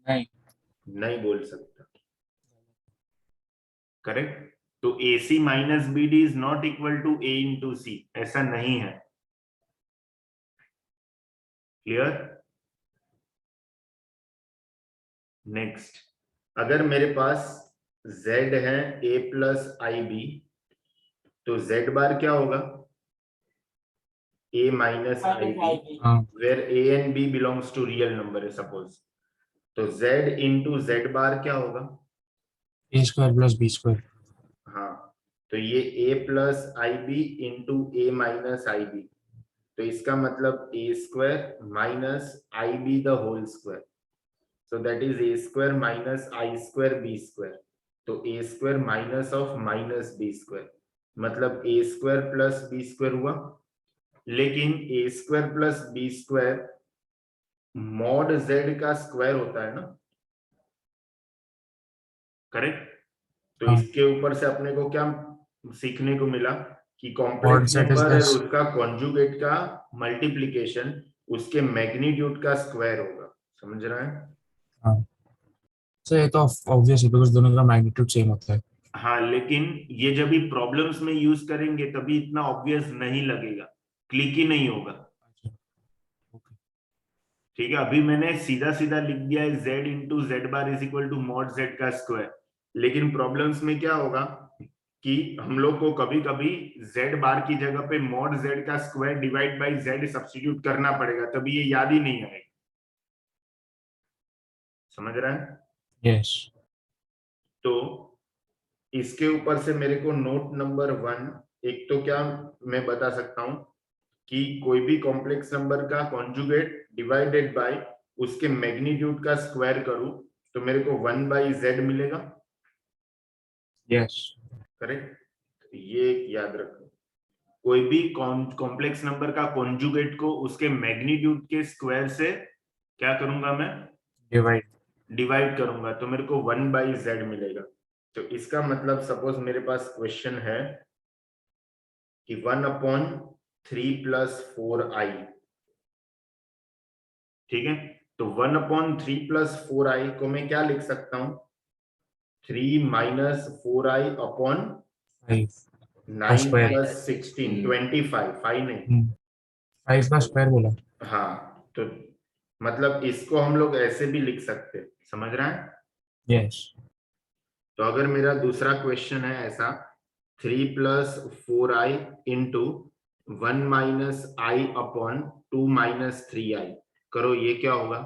नहीं. नहीं बोल सकता, करेक्ट? तो AC minus BD is not equal to A into C, ऐसा नहीं है। क्लियर? नेक्स्ट, अगर मेरे पास Z है A plus IB, तो Z बार क्या होगा? A minus IB, हाँ. where A and B belongs to real number है suppose, तो Z into Z बार क्या होगा? A square plus B square. हाँ, तो ये A plus IB into A minus IB, तो इसका मतलब A square minus IB the whole square, so that is A square minus I square B square, तो A square minus of minus B square, मतलब A square plus B square हुआ। लेकिन A square plus B square mod Z का square होता है ना, correct? तो हाँ. इसके ऊपर से अपने को क्या सीखने को मिला कि Mod complex Z is number और the- उसका कॉन्जुगेट का मल्टीप्लिकेशन उसके मैग्नीट्यूड का स्क्वायर होगा। समझ रहा है? हाँ. So ये तो ऑब्वियस है बिकॉज दोनों का मैग्नीट्यूड सेम होता है. हाँ, लेकिन ये जब भी प्रॉब्लम्स में यूज करेंगे तभी इतना ऑब्वियस नहीं लगेगा, क्लिक ही नहीं होगा। Okay. ठीक है, अभी मैंने सीधा सीधा लिख दिया है Z into z bar is equal to mod Z का स्क्वायर, लेकिन प्रॉब्लम्स में क्या होगा कि हम लोग को कभी कभी Z बार की जगह पे मॉड Z का square divide by Z substitute करना पड़ेगा, तभी ये याद ही नहीं आएगा। समझ रहा है? Yes. तो इसके ऊपर से मेरे को नोट नंबर 1, एक तो क्या मैं बता सकता हूं कि कोई भी कॉम्प्लेक्स नंबर का कॉन्जुगेट डिवाइडेड बाय उसके मैग्नीट्यूड का स्क्वायर करूं तो मेरे को 1 बाई Z मिलेगा, Yes. करेक्ट? तो ये याद रखो, कोई भी कॉम्प्लेक्स नंबर का कॉन्जुगेट को उसके मैग्नीट्यूड के स्क्वायर से क्या करूंगा मैं? Divide. डिवाइड करूंगा, तो मेरे को 1 बाई Z मिलेगा। तो इसका मतलब सपोज मेरे पास क्वेश्चन है कि 1/3 प्लस 4i, ठीक है? तो 1/3 प्लस 4i को मैं क्या लिख सकता हूं? 3 minus 4i upon 5. 9 square. Plus 16, 25, 5 नहीं। 5 का स्क्वायर बोला. हाँ, तो मतलब इसको हम लोग ऐसे भी लिख सकते हैं। समझ रहा है? Yes. तो अगर मेरा दूसरा क्वेश्चन है ऐसा 3 प्लस 4i इंटू 1 माइनस आई अपॉन 2 माइनस 3i, करो ये क्या होगा?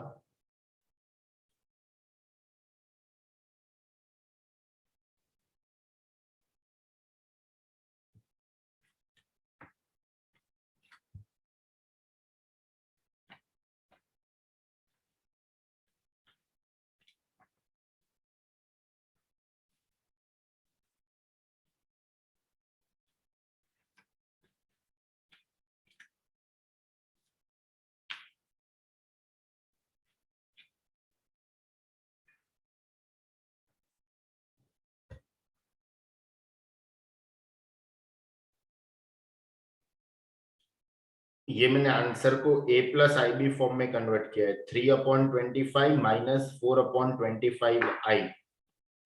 ये मैंने आंसर को a plus i b form में कन्वर्ट किया है, 3/25 माइनस 4/25i,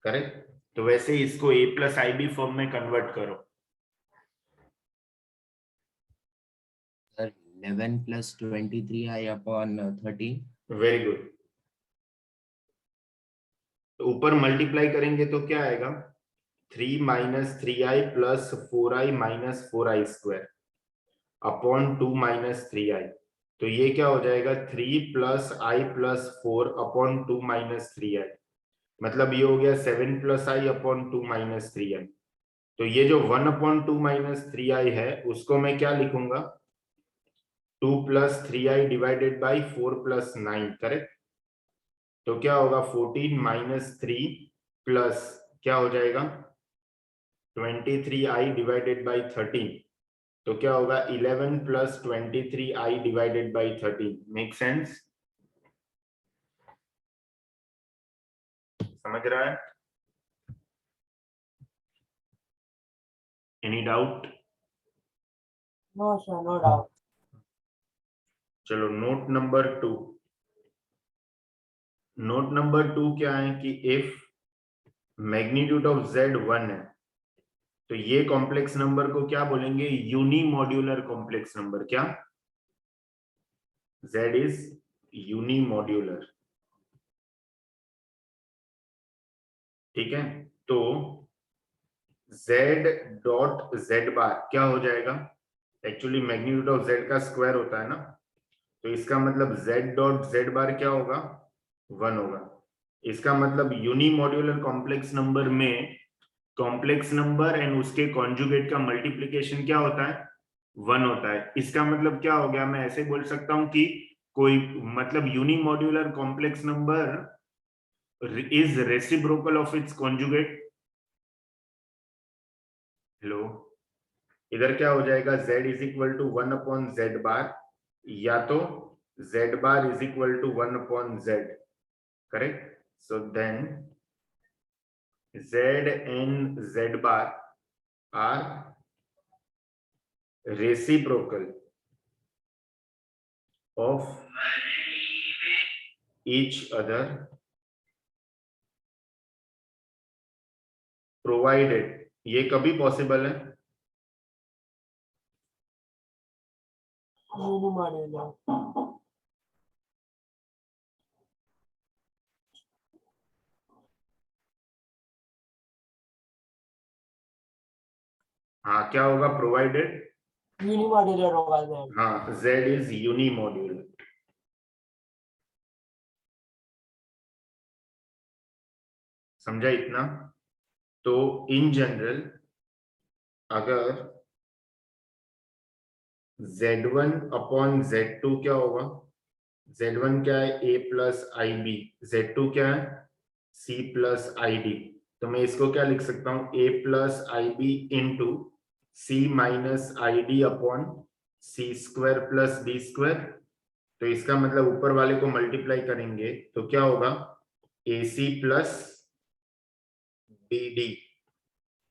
करेक्ट? तो वैसे ही इसको a plus i b form में कन्वर्ट करो। Sir 11 plus 23i upon 13. Very good. तो ऊपर मल्टीप्लाई करेंगे तो क्या आएगा? 3 minus 3i plus 4i minus 4i square upon 2 minus 3i, तो ये क्या हो जाएगा? 3 plus i plus 4 upon 2 minus 3i, मतलब ये हो गया 7 प्लस आई अपॉन 2 माइनस 3i। तो ये जो 1/2 माइनस 3i है उसको मैं क्या लिखूंगा? 2 plus 3i divided by 4 plus 9, correct? तो क्या होगा 14 minus 3 प्लस क्या हो जाएगा 23i डिवाइडेड बाई 13, तो क्या होगा 11 plus 23i divided by 13. Make sense? समझ रहा है? Any doubt? No sir, no doubt. चलो नोट नंबर 2. नोट नंबर 2 क्या है कि इफ मैग्नीट्यूड ऑफ z 1 है तो ये कॉम्प्लेक्स नंबर को क्या बोलेंगे? Unimodular complex number. क्या? z is unimodular. ठीक है, तो z डॉट z बार क्या हो जाएगा? एक्चुअली मैग्नीट्यूड ऑफ z का स्क्वायर होता है ना, तो इसका मतलब z डॉट z बार क्या होगा? 1 होगा. इसका मतलब यूनिमॉड्यूलर कॉम्प्लेक्स नंबर में कॉम्प्लेक्स नंबर एंड उसके कॉन्जुगेट का मल्टीप्लिकेशन क्या होता है? 1 होता है. इसका मतलब क्या हो गया? मैं ऐसे बोल सकता हूं कि कोई मतलब unimodular complex number is reciprocal of its conjugate. Hello, इधर क्या हो जाएगा? z is equal to 1 upon z bar, या तो z bar is equal to 1 upon z. Correct? So then z and z bar are reciprocal of each other provided. ये कभी possible है? Unimodular. हाँ, क्या होगा? प्रोवाइडेड. यूनिमॉड्यूलर होगा sir. हाँ, z इज यूनिमॉड्यूलर. समझा इतना? तो इन जनरल अगर z1 अपॉन z2 क्या होगा? z1 क्या है? a plus i B. z2 क्या है? c plus i d. तो मैं इसको क्या लिख सकता हूं? a plus i b into c minus i d upon c square plus d square. तो इसका मतलब ऊपर वाले को मल्टीप्लाई करेंगे तो क्या होगा? A c plus b d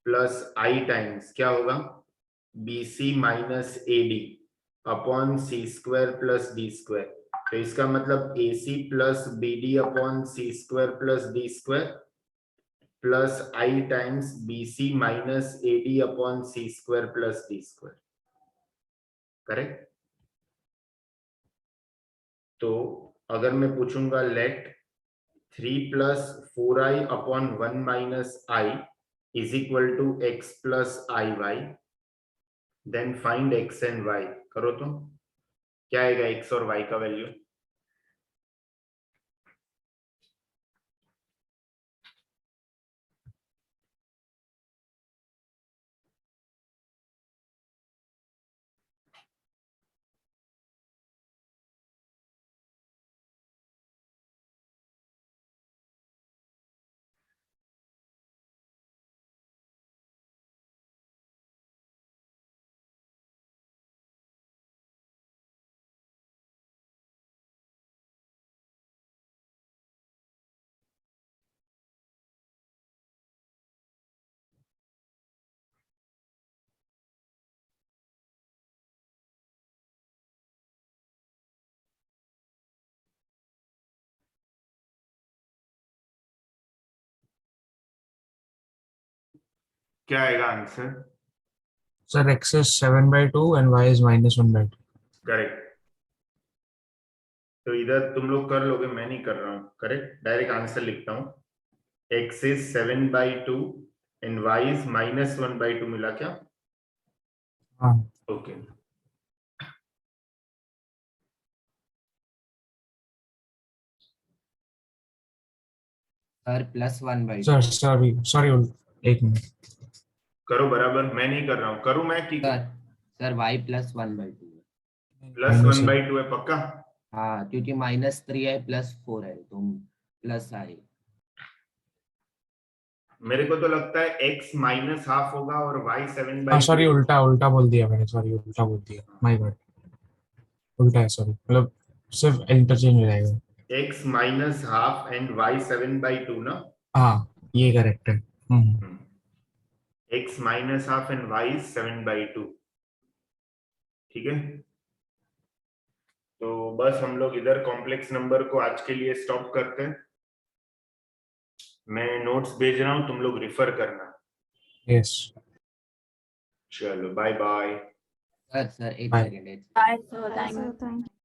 plus i times क्या होगा? B c minus a d upon c square plus d square. तो इसका मतलब a c plus b d upon c square plus d square plus i times b c minus a d upon c square plus d square. Correct? तो अगर मैं पूछूंगा let 3 plus 4i upon 1 minus i is equal to x plus i y, then find x and y. करो तो क्या आएगा x और y का वैल्यू? क्या आएगा answer? Sir, x is 7/2 and y is -1/2. Correct. तो इधर तुम लोग कर लोगे, मैं नहीं कर रहा हूँ. करेक्ट? डायरेक्ट आंसर लिखता हूँ. x is 7/2 and y is -1/2. मिला क्या? हाँ ओके. सर +1/2. सर सॉरी एक मिनट. करो बराबर. मैं नहीं कर रहा हूँ. करूँ मैं कि सर y +1/2. प्लस minus 1/2 है पक्का? हाँ क्योंकि -3 है +4 है तो प्लस आए। मेरे को तो लगता है x माइनस हाफ होगा और y 7/2। हाँ सॉरी उल्टा उल्टा बोल दिया मैंने, सॉरी उल्टा बोल दिया, माय बैड, उल्टा है सॉरी, मतलब सिर्फ इंटरचेंज हो जाएगा। x minus half and y 7/2 ना? हाँ ये करेक्ट है। x minus half and y 7/2। ठीक है, तो बस हम लोग इधर कॉम्प्लेक्स नंबर को आज के लिए स्टॉप करते हैं। मैं नोट्स भेज रहा हूं, तुम लोग रिफर करना। यस चलो बाय बाय। सर एक Bye. Second Bye, sir. Thank you.